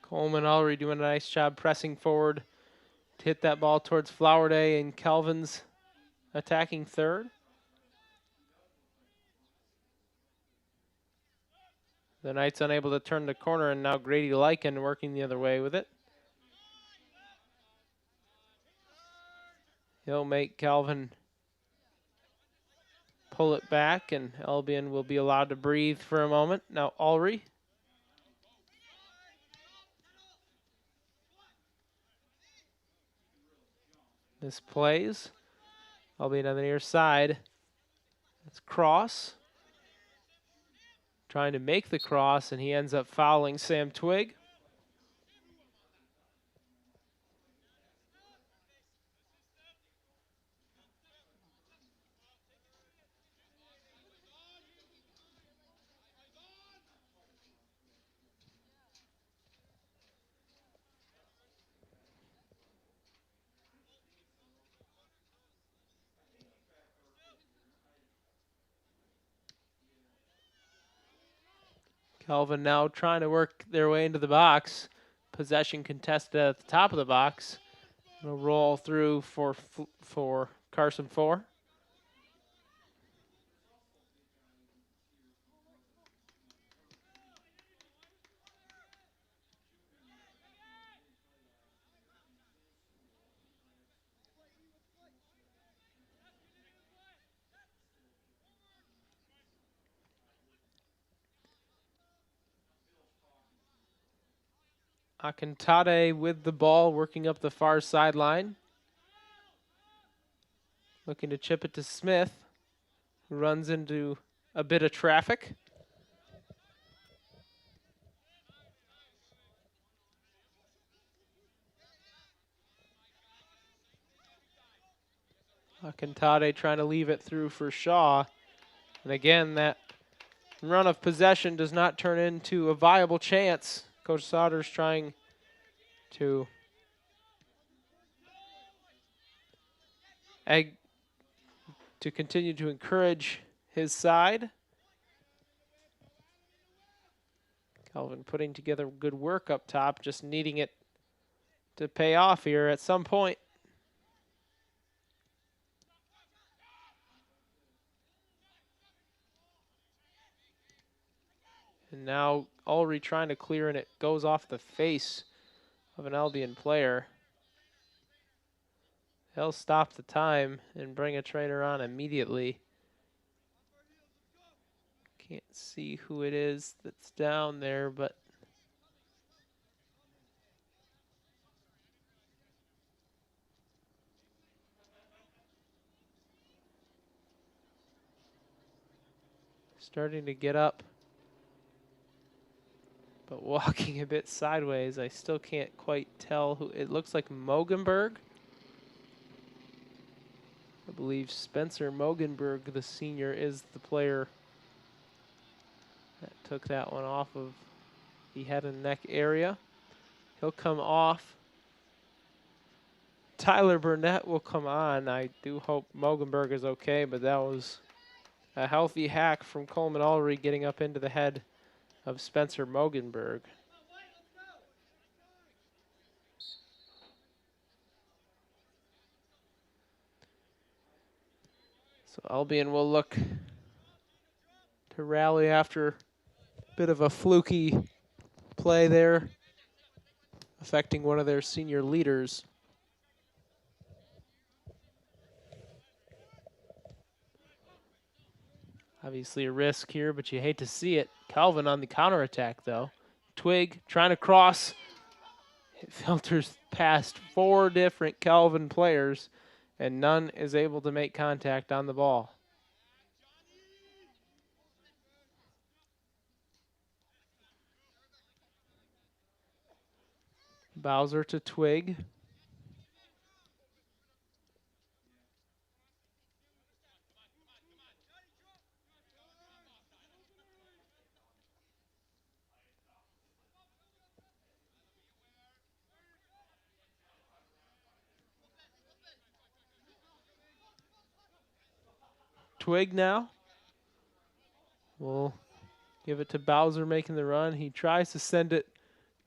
Coleman already doing a nice job pressing forward to hit that ball towards Flowerday, and Calvin's attacking third. The Knights unable to turn the corner, and now Grady Lycan working the other way with it. He'll make Calvin pull it back, and Albion will be allowed to breathe for a moment. Now Ulrey. This plays. Albion on the near side. That's Cross. Trying to make the cross, and he ends up fouling Sam Twig. Calvin now trying to work their way into the box. Possession contested at the top of the box. It'll roll through for Carson 4. Akintade with the ball, working up the far sideline. Looking to chip it to Smith, who runs into a bit of traffic. Akintade trying to leave it through for Shaw. And again, that run of possession does not turn into a viable chance. Coach Sauter's trying to continue to encourage his side. Calvin putting together good work up top, just needing it to pay off here at some point. And now Ulrich trying to clear, and it goes off the face of an Albion player. They'll stop the time and bring a trainer on immediately. Can't see who it is that's down there, but starting to get up, but walking a bit sideways. I still can't quite tell who. It looks like Mogenberg. I believe Spencer Mogenberg, the senior, is the player that took that one off of the head and neck area. He'll come off. Tyler Burnett will come on. I do hope Mogenberg is okay, but that was a healthy hack from Coleman Ulrich getting up into the head of Spencer Mogenberg. So Albion will look to rally after a bit of a fluky play there, affecting one of their senior leaders. Obviously a risk here, but you hate to see it. Calvin on the counterattack, though. Twig trying to cross. It filters past 4 different Calvin players, and none is able to make contact on the ball. Bowser to Twig. Twig now. We'll give it to Bowser making the run. He tries to send it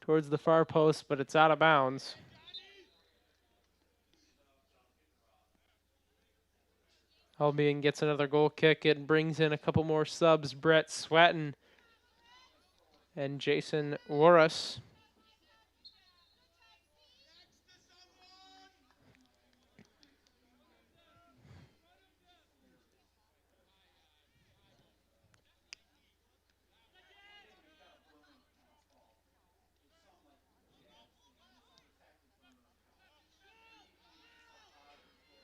towards the far post, but it's out of bounds. Albion gets another goal kick. It brings in a couple more subs. Brett Swatton and Jason Warras.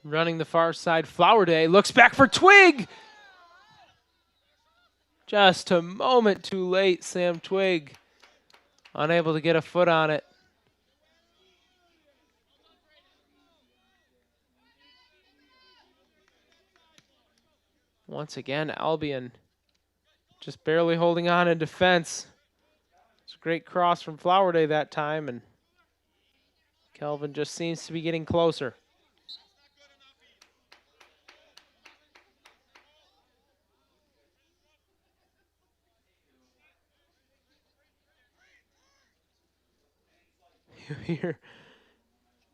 Running the far side, Flowerday looks back for Twig. Just a moment too late, Sam Twig. Unable to get a foot on it. Once again, Albion just barely holding on in defense. It's a great cross from Flowerday that time, and Kelvin just seems to be getting closer. You hear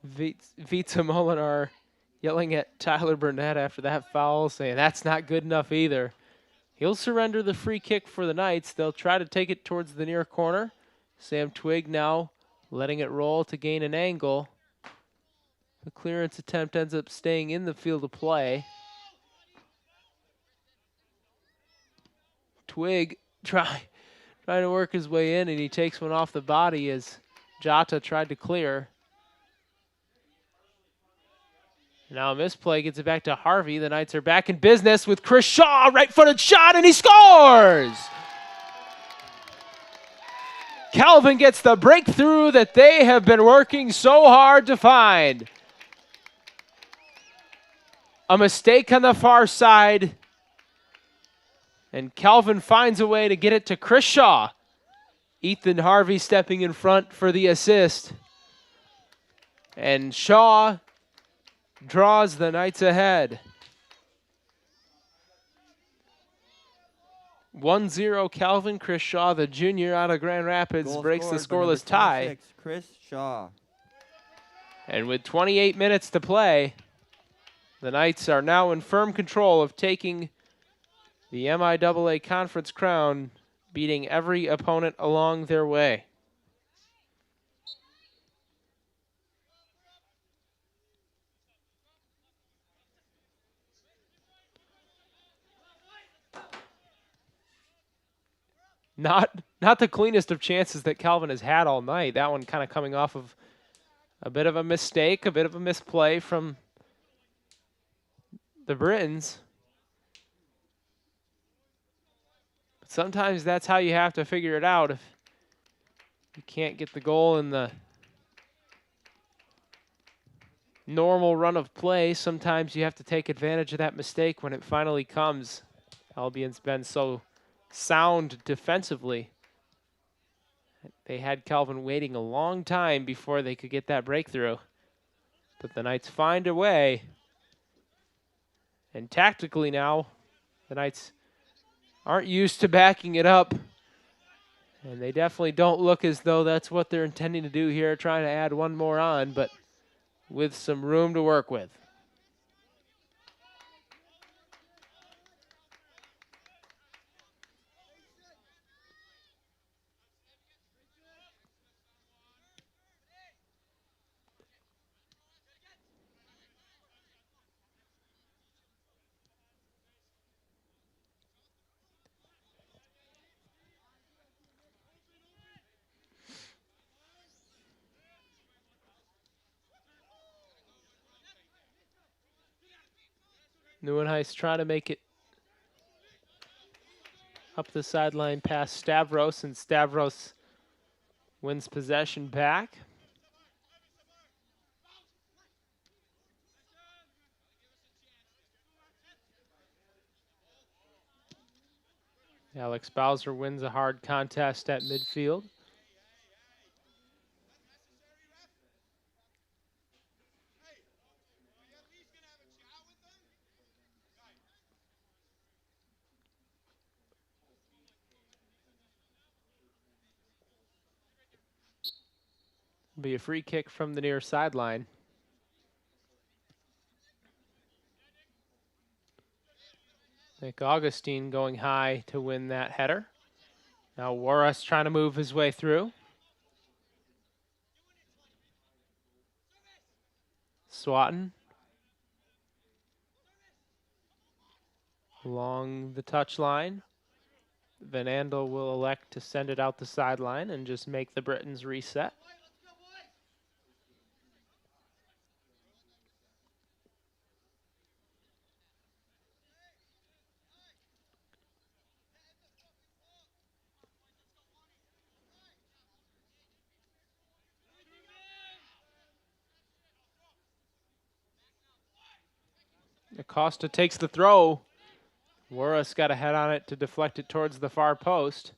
Vita Molinar yelling at Tyler Burnett after that foul, saying that's not good enough either. He'll surrender the free kick for the Knights. They'll try to take it towards the near corner. Sam Twig now letting it roll to gain an angle. The clearance attempt ends up staying in the field of play. Twig trying to work his way in, and he takes one off the body as Jota tried to clear. Now a misplay gets it back to Harvey. The Knights are back in business with Chris Shaw. Right-footed shot, and he scores! Calvin gets the breakthrough that they have been working so hard to find. A mistake on the far side, and Calvin finds a way to get it to Chris Shaw. Ethan Harvey stepping in front for the assist. And Shaw draws the Knights ahead. 1-0 Calvin. Chris Shaw, the junior out of Grand Rapids, Goal breaks the scored by number scoreless tie. 26, Chris Shaw. And with 28 minutes to play, the Knights are now in firm control of taking the MIAA Conference crown, beating every opponent along their way. Not the cleanest of chances that Calvin has had all night. That one kind of coming off of a bit of a mistake, a bit of a misplay from the Britons. But sometimes that's how you have to figure it out. If you can't get the goal in the normal run of play, sometimes you have to take advantage of that mistake when it finally comes. Albion's been so sound defensively. They had Calvin waiting a long time before they could get that breakthrough. But the Knights find a way. And tactically now, the Knights aren't used to backing it up. And they definitely don't look as though that's what they're intending to do here, trying to add one more on, but with some room to work with. Nieuwenhuis trying to make it up the sideline past Stavros, and Stavros wins possession back. Alex Bowser wins a hard contest at midfield. Be a free kick from the near sideline. Nick Augustine going high to win that header. Now Warras trying to move his way through. Swatton along the touchline. Van Andel will elect to send it out the sideline and just make the Britons reset. Acosta takes the throw. Warras got a head on it to deflect it towards the far post.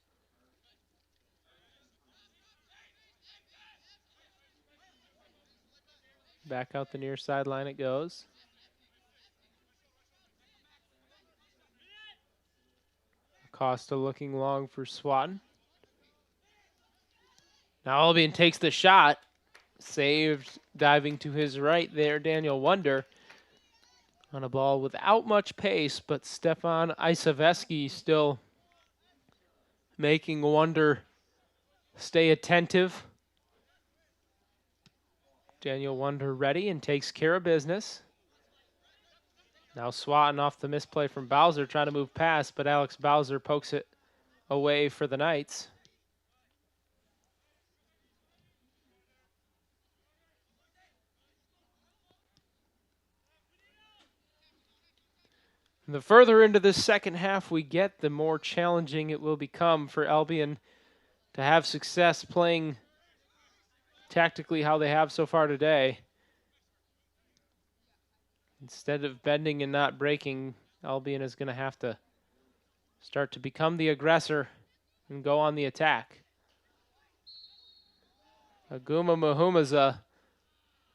Back out the near sideline it goes. Acosta looking long for Swatton. Now Albion takes the shot. Saved, diving to his right there, Daniel Wonder. On a ball without much pace, but Stefan Isaveski still making Wonder stay attentive. Daniel Wonder ready and takes care of business. Now Swatton off the misplay from Bowser, trying to move past, but Alex Bowser pokes it away for the Knights. The further into this second half we get, the more challenging it will become for Albion to have success playing tactically how they have so far today. Instead of bending and not breaking, Albion is going to have to start to become the aggressor and go on the attack. Aguma Mahumaza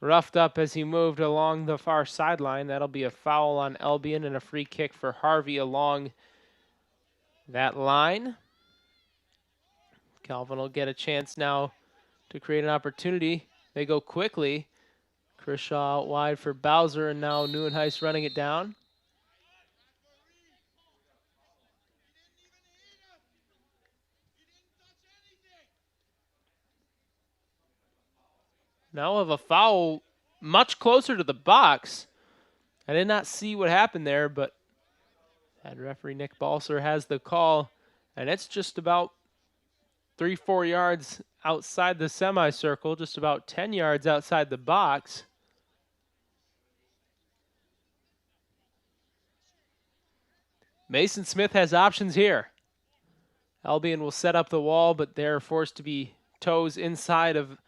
roughed up as he moved along the far sideline. That'll be a foul on Albion and a free kick for Harvey along that line. Calvin will get a chance now to create an opportunity. They go quickly. Kershaw out wide for Bowser, and now Neuenhuis running it down. Now of a foul much closer to the box. I did not see what happened there, but head referee Nick Balser has the call, and it's just about 3-4 yards outside the semicircle, just about 10 yards outside the box. Mason Smith has options here. Albion will set up the wall, but they're forced to be toes inside of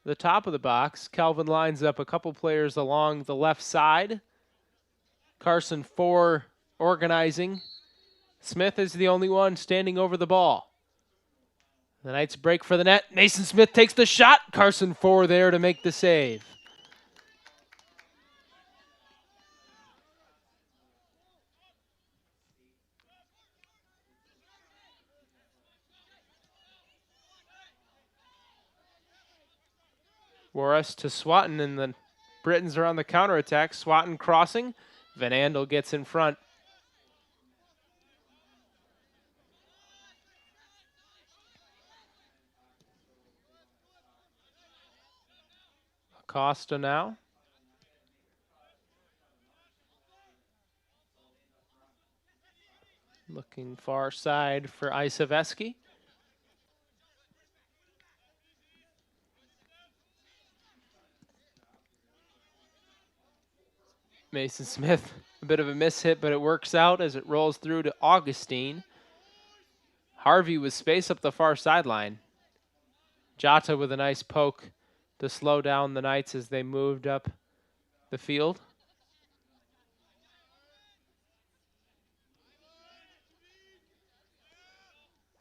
the top of the box. Calvin lines up a couple players along the left side. Carson 4 organizing. Smith is the only one standing over the ball. The Knights break for the net. Mason Smith takes the shot. Carson 4 there to make the save. Warris to Swatton, and the Britons are on the counterattack. Swatton crossing. Van Andel gets in front. Acosta now. Looking far side for Isaveski. Mason Smith, a bit of a miss hit, but it works out as it rolls through to Augustine. Harvey with space up the far sideline. Jota with a nice poke to slow down the Knights as they moved up the field.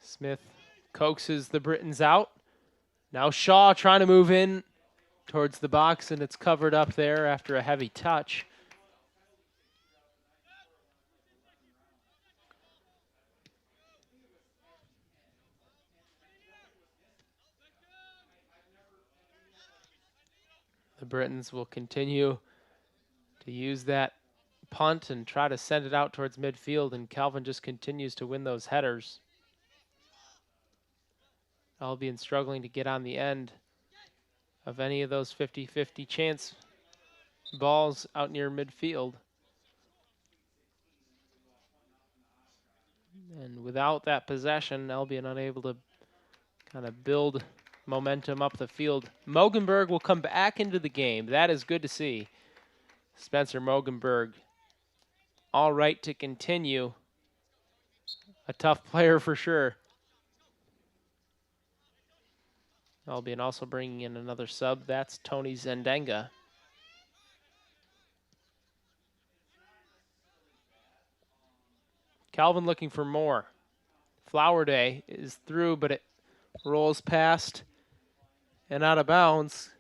Smith coaxes the Britons out. Now Shaw trying to move in towards the box, and it's covered up there after a heavy touch. The Britons will continue to use that punt and try to send it out towards midfield, and Calvin just continues to win those headers. Albion struggling to get on the end of any of those 50-50 chance balls out near midfield. And without that possession, Albion unable to kind of build momentum up the field. Mogenberg will come back into the game. That is good to see. Spencer Mogenberg, all right to continue. A tough player for sure. Albion also bringing in another sub. That's Tony Zendenga. Calvin looking for more. Flower Day is through, but it rolls past and out of bounds.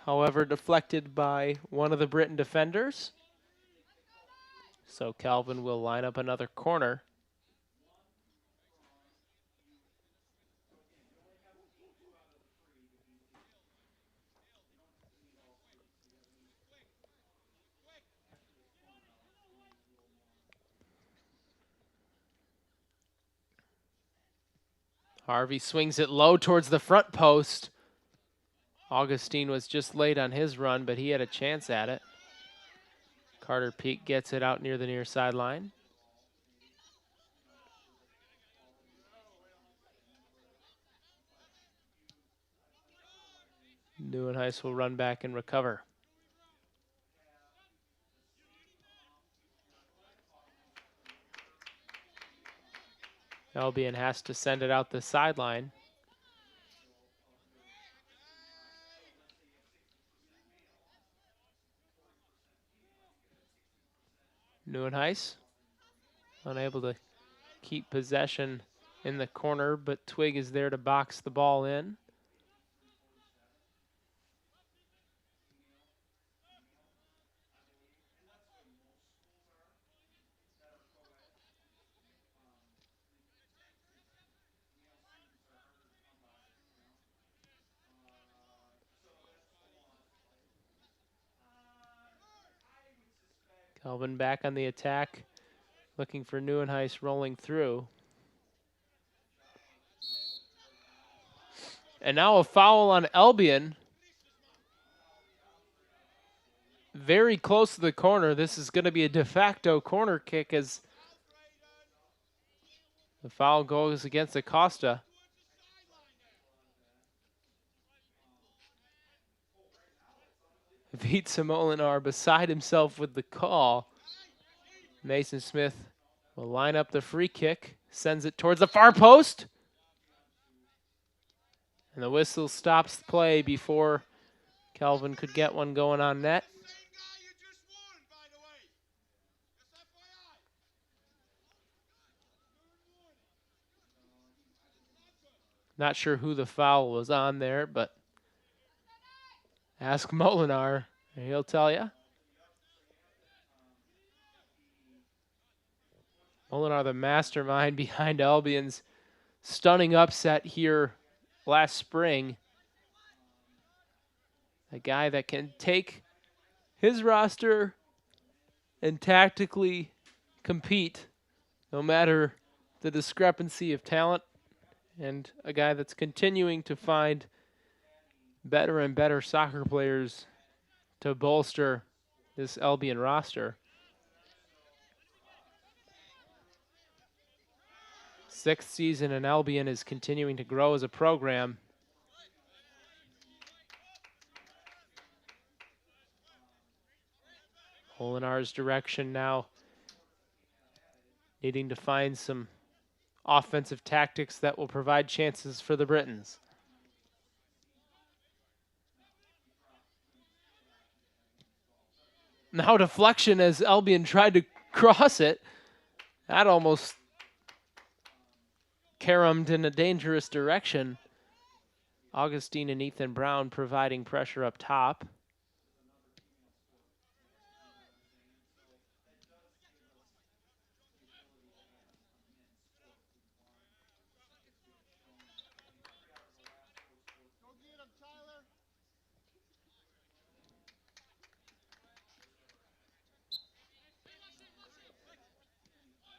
However, deflected by one of the Britain defenders. So Calvin will line up another corner. Harvey swings it low towards the front post. Augustine was just late on his run, but he had a chance at it. Carter Peak gets it out near the near sideline. Neuenhuis will run back and recover. Albion has to send it out the sideline. Neuenhuis unable to keep possession in the corner, but Twig is there to box the ball in. Calvin back on the attack, looking for Neuenhuis rolling through. And now a foul on Albion. Very close to the corner. This is going to be a de facto corner kick as the foul goes against Acosta. Vitsa Molinar beside himself with the call. Mason Smith will line up the free kick, sends it towards the far post. And the whistle stops the play before Calvin could get one going on net. Not sure who the foul was on there, but ask Molinar, and he'll tell you. Molinar, the mastermind behind Albion's stunning upset here last spring. A guy that can take his roster and tactically compete no matter the discrepancy of talent, and a guy that's continuing to find better and better soccer players to bolster this Albion roster. Sixth season, and Albion is continuing to grow as a program. Molinar's direction now, needing to find some offensive tactics that will provide chances for the Britons. Now deflection as Albion tried to cross it. That almost caromed in a dangerous direction. Augustine and Ethan Brown providing pressure up top.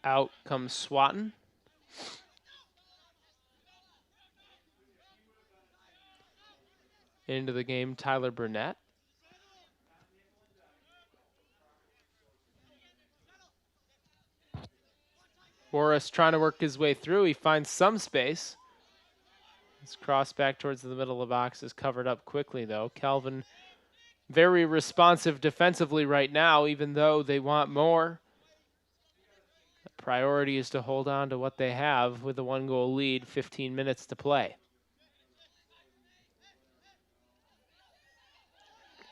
Out comes Swatton. Into the game, Tyler Burnett. Boris trying to work his way through. He finds some space. His cross back towards the middle of the box is covered up quickly, though. Calvin very responsive defensively right now, even though they want more. The priority is to hold on to what they have with a 1-goal lead, 15 minutes to play.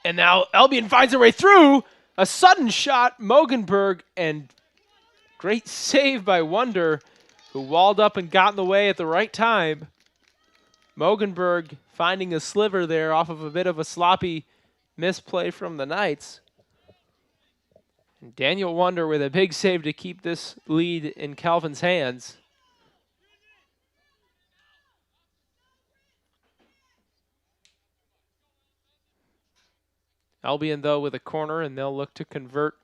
And now Albion finds their way through. A sudden shot, Mogenberg, and great save by Wonder, who walled up and got in the way at the right time. Mogenberg finding a sliver there off of a bit of a sloppy misplay from the Knights. And Daniel Wonder with a big save to keep this lead in Calvin's hands. Albion, though, with a corner, and they'll look to convert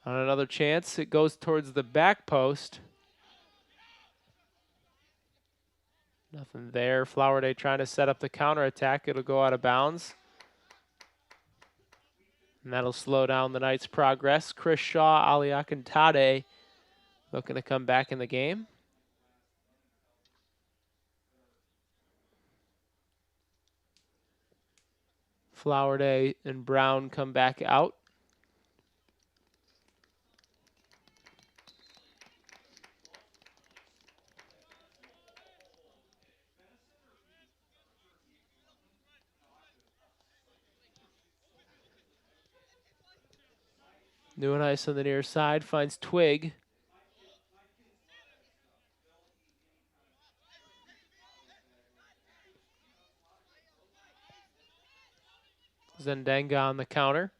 on another chance. It goes towards the back post. Nothing there. Flowerday trying to set up the counterattack. It'll go out of bounds. And that'll slow down the Knights' progress. Chris Shaw, Ali Akintade looking to come back in the game. Flowerday and Brown come back out. Neuenhuis on the near side finds Twig. Zendenga on the counter.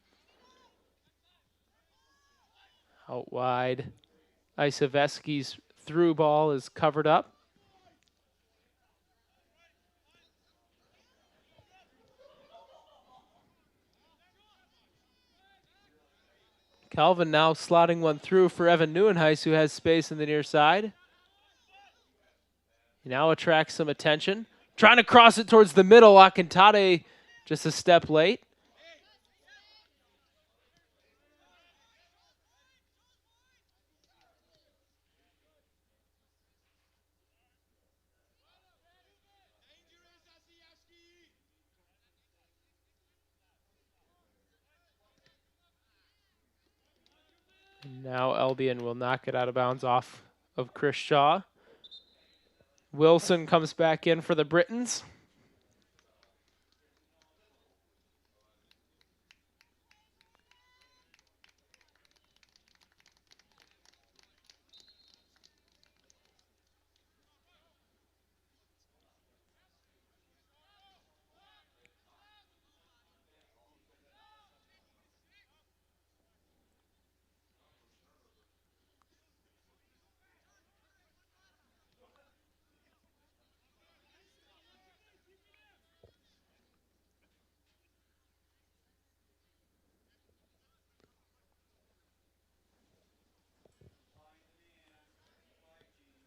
Out wide. Isaveski's through ball is covered up. Calvin now slotting one through for Evan Neuenhuis, who has space in the near side. He now attracts some attention. Trying to cross it towards the middle. Akintade just a step late. And now Albion will knock it out of bounds off of Chris Shaw. Wilson comes back in for the Britons.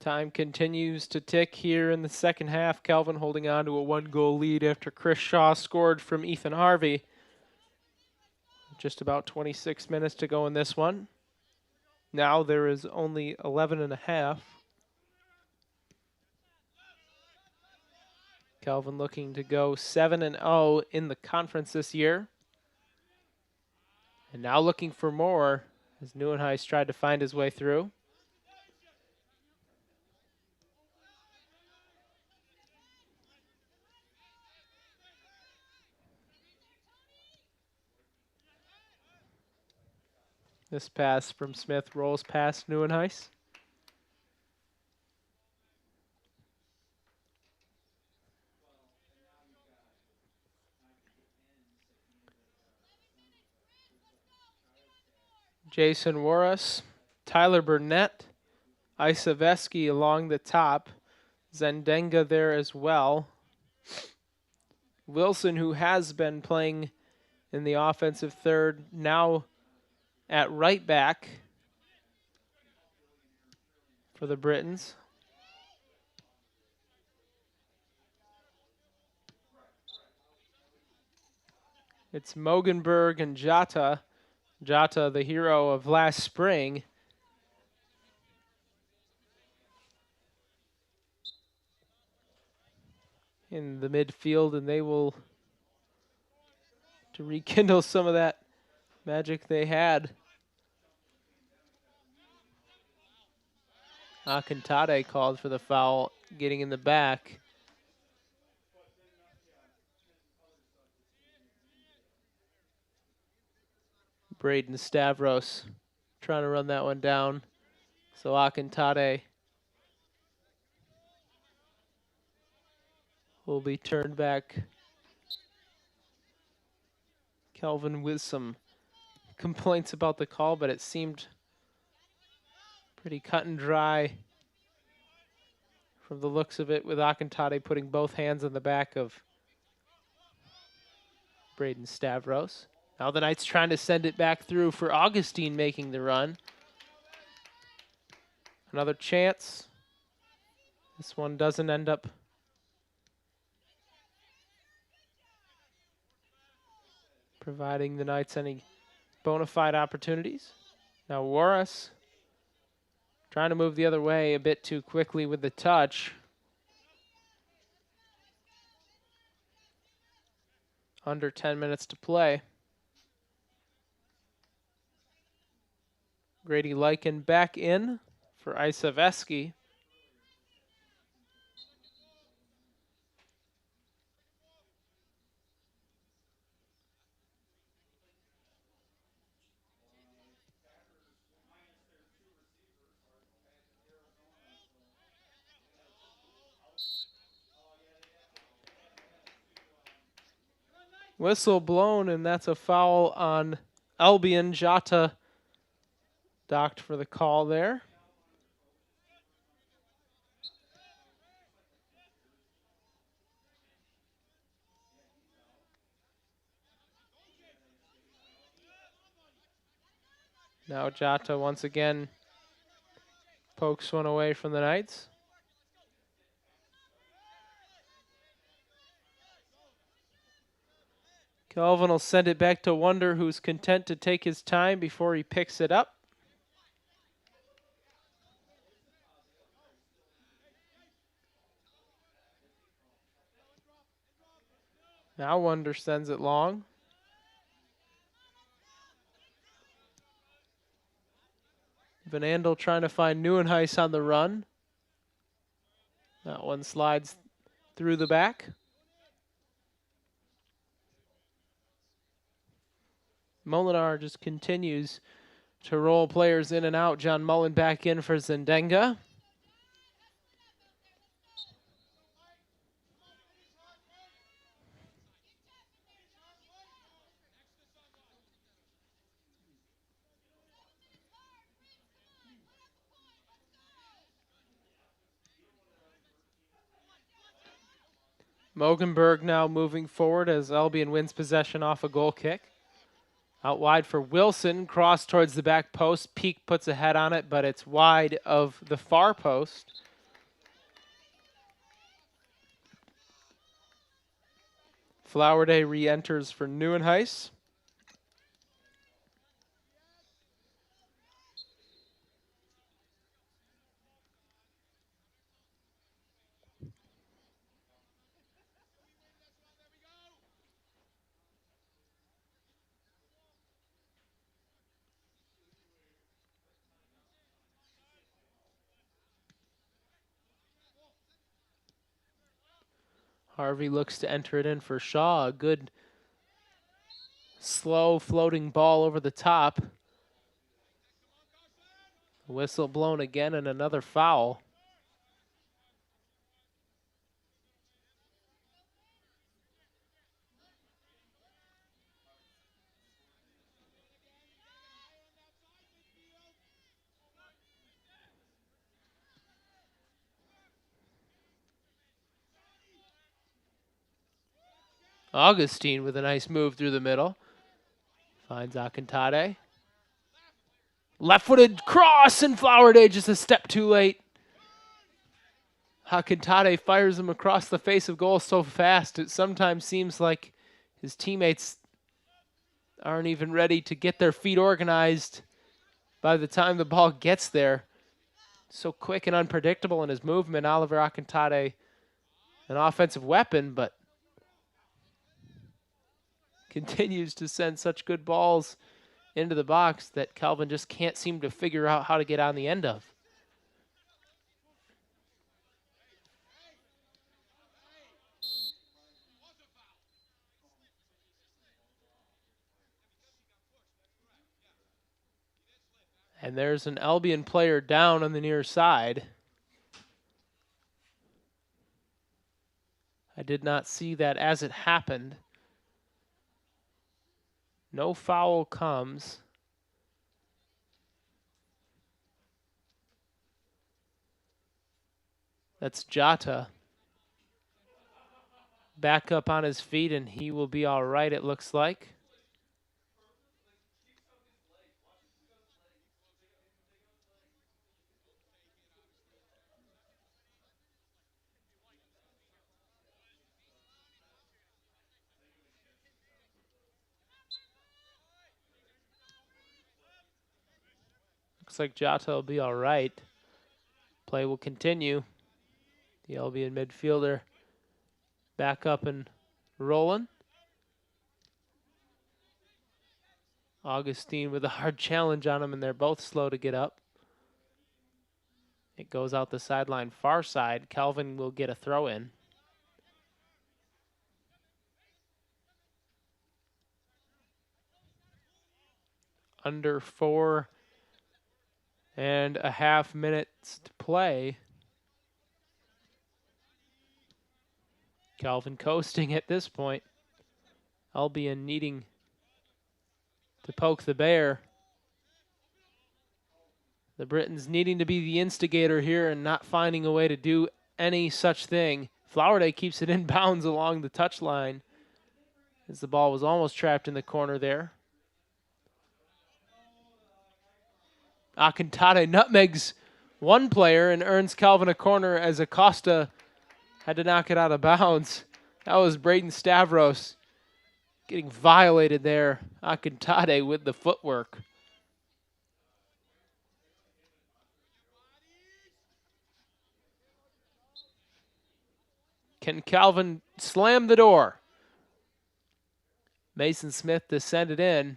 Time continues to tick here in the second half. Calvin holding on to a 1-goal lead after Chris Shaw scored from Ethan Harvey. Just about 26 minutes to go in this one. Now there is only 11 and a half. Calvin looking to go 7-0 in the conference this year. And now looking for more as Neuenhuis tried to find his way through. This pass from Smith rolls past Neuenhuis. Jason Warras, Tyler Burnett, Isaveski along the top, Zendenga there as well. Wilson, who has been playing in the offensive third, now at right back for the Britons. It's Mogenberg and Jata. Jata, the hero of last spring. In the midfield, and they will to rekindle some of that magic they had. Akintade called for the foul, getting in the back. Braden Stavros trying to run that one down. So Akintade will be turned back. Kelvin with some complaints about the call, but it seemed pretty cut and dry from the looks of it, with Akintade putting both hands on the back of Braden Stavros. Now the Knights trying to send it back through for Augustine making the run. Another chance. This one doesn't end up providing the Knights any bona fide opportunities. Now Warras trying to move the other way a bit too quickly with the touch. Under 10 minutes to play. Grady Lycan back in for Isaveski. Whistle blown, and that's a foul on Albion. Jata docked for the call there. Now Jota once again pokes one away from the Knights. Calvin will send it back to Wonder, who's content to take his time before he picks it up. Now Wonder sends it long. Van Andel trying to find Nieuwenhuis on the run. That one slides through the back. Molinar just continues to roll players in and out. John Mullen back in for Zendenga. Mogenberg now moving forward as Albion wins possession off a goal kick. Out wide for Wilson, cross towards the back post. Peak puts a head on it, but it's wide of the far post. Flowerday re-enters for Nieuwenhuis. Harvey looks to enter it in for Shaw. A good, slow floating ball over the top. Whistle blown again and another foul. Augustine with a nice move through the middle. Finds Akintade. Left-footed cross, and Flowerday just a step too late. Akintade fires him across the face of goal so fast, it sometimes seems like his teammates aren't even ready to get their feet organized by the time the ball gets there. So quick and unpredictable in his movement. Oliver Akintade, an offensive weapon, but continues to send such good balls into the box that Calvin just can't seem to figure out how to get on the end of. And there's an Albion player down on the near side. I did not see that as it happened. No foul comes. That's Jota. Back up on his feet, and he will be all right, it looks like. Looks like Jota will be all right. Play will continue. The Albion midfielder back up and rolling. Augustine with a hard challenge on him, and they're both slow to get up. It goes out the sideline far side. Calvin will get a throw in. Under 4.5 minutes to play. Calvin coasting at this point. Albion needing to poke the bear. The Britons needing to be the instigator here and not finding a way to do any such thing. Flowerday keeps it in bounds along the touchline as the ball was almost trapped in the corner there. Akintate nutmegs one player and earns Calvin a corner as Acosta had to knock it out of bounds. That was Braden Stavros getting violated there. Akintate with the footwork. Can Calvin slam the door? Mason Smith descended in.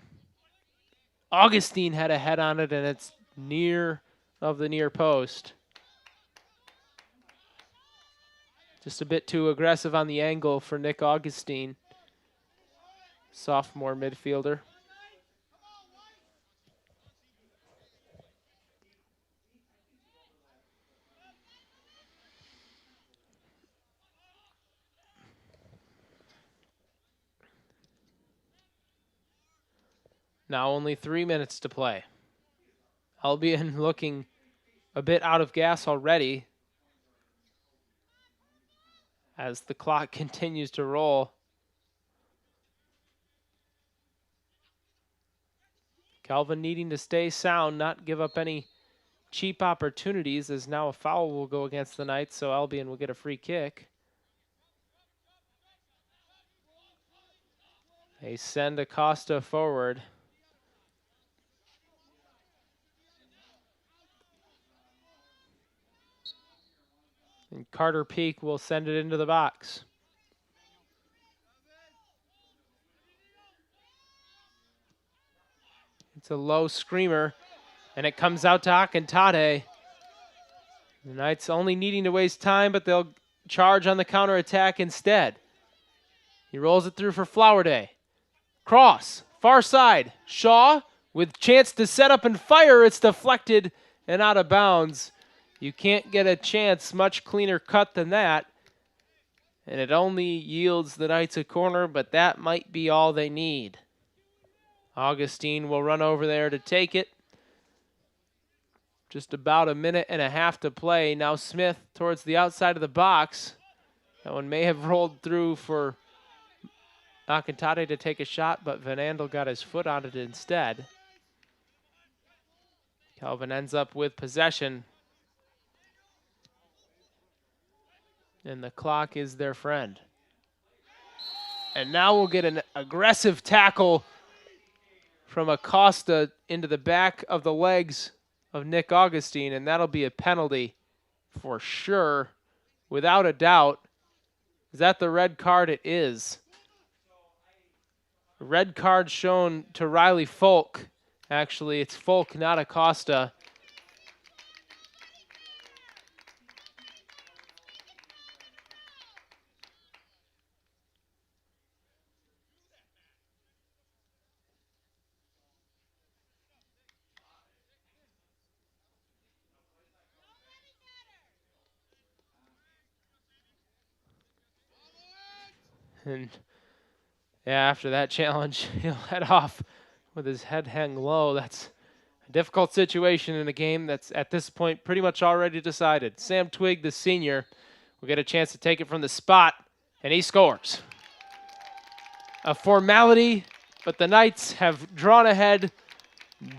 Augustine had a head on it, and it's near of the near post. Just a bit too aggressive on the angle for Nick Augustine, sophomore midfielder. Now only 3 minutes to play. Albion looking a bit out of gas already as the clock continues to roll. Calvin needing to stay sound, not give up any cheap opportunities, as now a foul will go against the Knights, so Albion will get a free kick. They send Acosta forward. And Carter Peak will send it into the box. It's a low screamer, and it comes out to Akintate. The Knights only needing to waste time, but they'll charge on the counterattack instead. He rolls it through for Flowerday. Cross, far side. Shaw with chance to set up and fire. It's deflected and out of bounds. You can't get a chance much cleaner cut than that. And it only yields the Knights a corner, but that might be all they need. Augustine will run over there to take it. Just about a minute and a half to play. Now Smith towards the outside of the box. That one may have rolled through for Akintate to take a shot, but Van Andel got his foot on it instead. Calvin ends up with possession. And the clock is their friend. And now we'll get an aggressive tackle from Acosta into the back of the legs of Nick Augustine, and that'll be a penalty for sure, without a doubt. Is that the red card? It is. Red card shown to Riley Folk. Actually, it's Folk, not Acosta. And yeah, after that challenge, he'll head off with his head hang low. That's a difficult situation in a game that's at this point pretty much already decided. Sam Twigg, the senior, will get a chance to take it from the spot, and he scores. A formality, but the Knights have drawn ahead.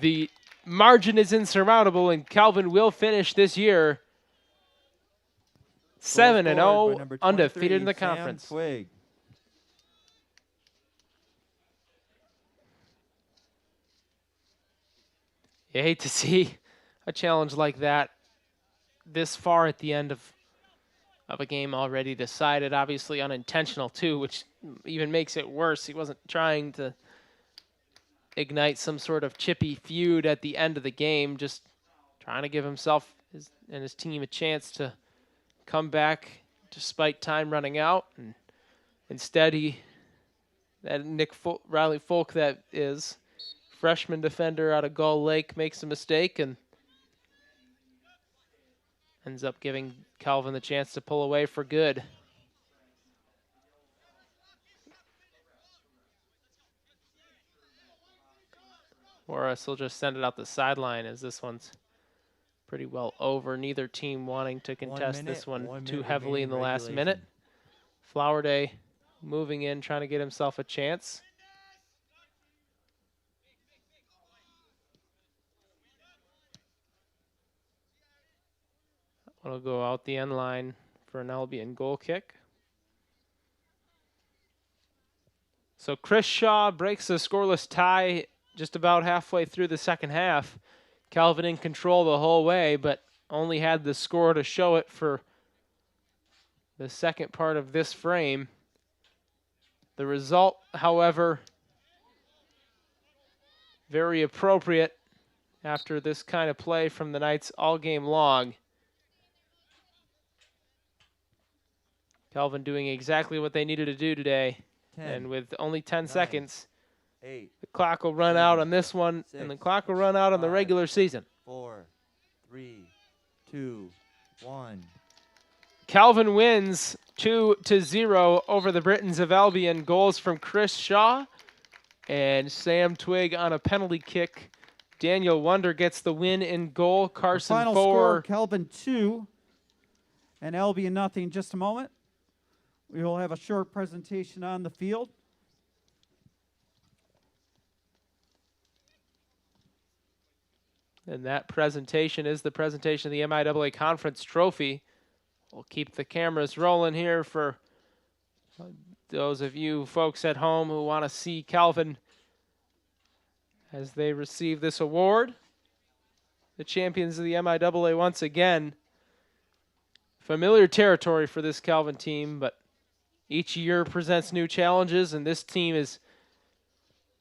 The margin is insurmountable, and Calvin will finish this year 7-0, undefeated in the conference. Sam Twigg. You hate to see a challenge like that this far at the end of a game already decided, obviously unintentional too, which even makes it worse. He wasn't trying to ignite some sort of chippy feud at the end of the game, just trying to give himself and his team a chance to come back despite time running out. And instead, Riley Folk, that is, freshman defender out of Gull Lake, makes a mistake and ends up giving Calvin the chance to pull away for good. Morris will just send it out the sideline, as this one's pretty well over. Neither team wanting to contest this one too heavily in the last minute. Flowerday moving in, trying to get himself a chance. It'll go out the end line for an Albion goal kick. So Chris Shaw breaks the scoreless tie just about halfway through the second half. Calvin in control the whole way, but only had the score to show it for the second part of this frame. The result, however, very appropriate after this kind of play from the Knights all game long. Calvin doing exactly what they needed to do today. 10, And with only 10 9, seconds, 8, the clock will run 7, out on this one, 6, and the clock will run out on the 5, regular season. 4, 3, 2, 1. Calvin wins 2-0 over the Britons of Albion. Goals from Chris Shaw and Sam Twigg on a penalty kick. Daniel Wonder gets the win in goal. Carson Final 4. score, Kelvin 2 and Albion nothing. Just a moment. We will have a short presentation on the field. And that presentation is the presentation of the MIAA Conference Trophy. We'll keep the cameras rolling here for those of you folks at home who want to see Calvin as they receive this award. The champions of the MIAA once again. Familiar territory for this Calvin team, but each year presents new challenges, and this team is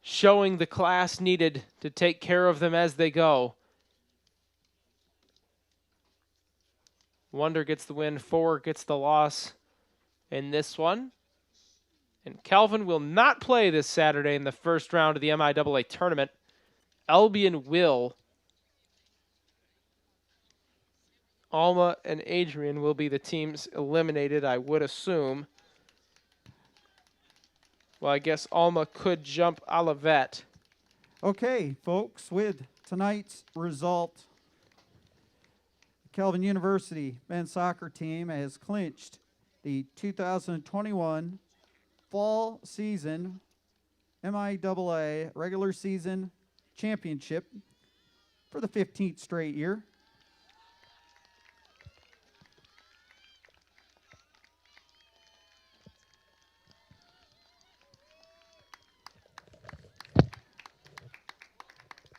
showing the class needed to take care of them as they go. Wonder gets the win, 4 gets the loss in this one. And Calvin will not play this Saturday in the first round of the MIAA tournament. Albion will. Alma and Adrian will be the teams eliminated, I would assume. Well, I guess Alma could jump Olivet. Okay, folks, with tonight's result, Calvin University men's soccer team has clinched the 2021 fall season MIAA regular season championship for the 15th straight year.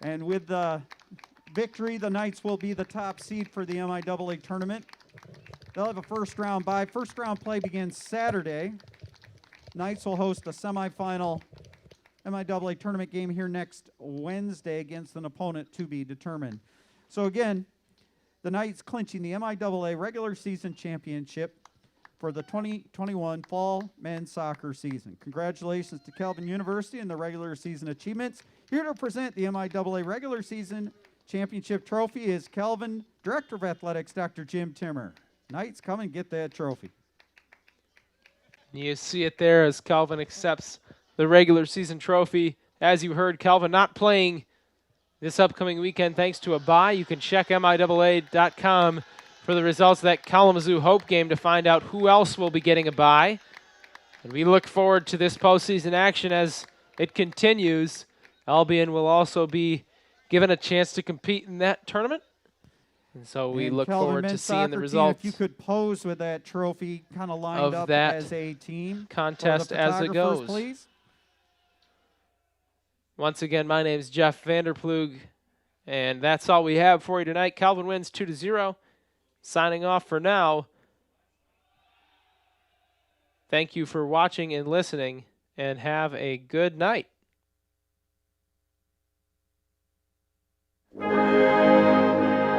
And with the victory, the Knights will be the top seed for the MIAA tournament. They'll have a first round bye. First round play begins Saturday. Knights will host a semifinal MIAA tournament game here next Wednesday against an opponent to be determined. So again, the Knights clinching the MIAA regular season championship for the 2021 fall men's soccer season. Congratulations to Calvin University and the regular season achievements. Here to present the MIAA regular season championship trophy is Calvin Director of Athletics, Dr. Jim Timmer. Knights, come and get that trophy. You see it there as Calvin accepts the regular season trophy. As you heard, Calvin not playing this upcoming weekend thanks to a bye. You can check MIAA.com for the results of that Kalamazoo Hope game to find out who else will be getting a bye. And we look forward to this postseason action as it continues. Albion will also be given a chance to compete in that tournament. And so we look Calvin forward to men's seeing the soccer results. team, if you could pose with that trophy kind of lined of up that as a team. contest as it goes. Please. Once again, my name is Jeff Vanderplug, and that's all we have for you tonight. Calvin wins 2-0. Signing off for now. Thank you for watching and listening, and have a good night.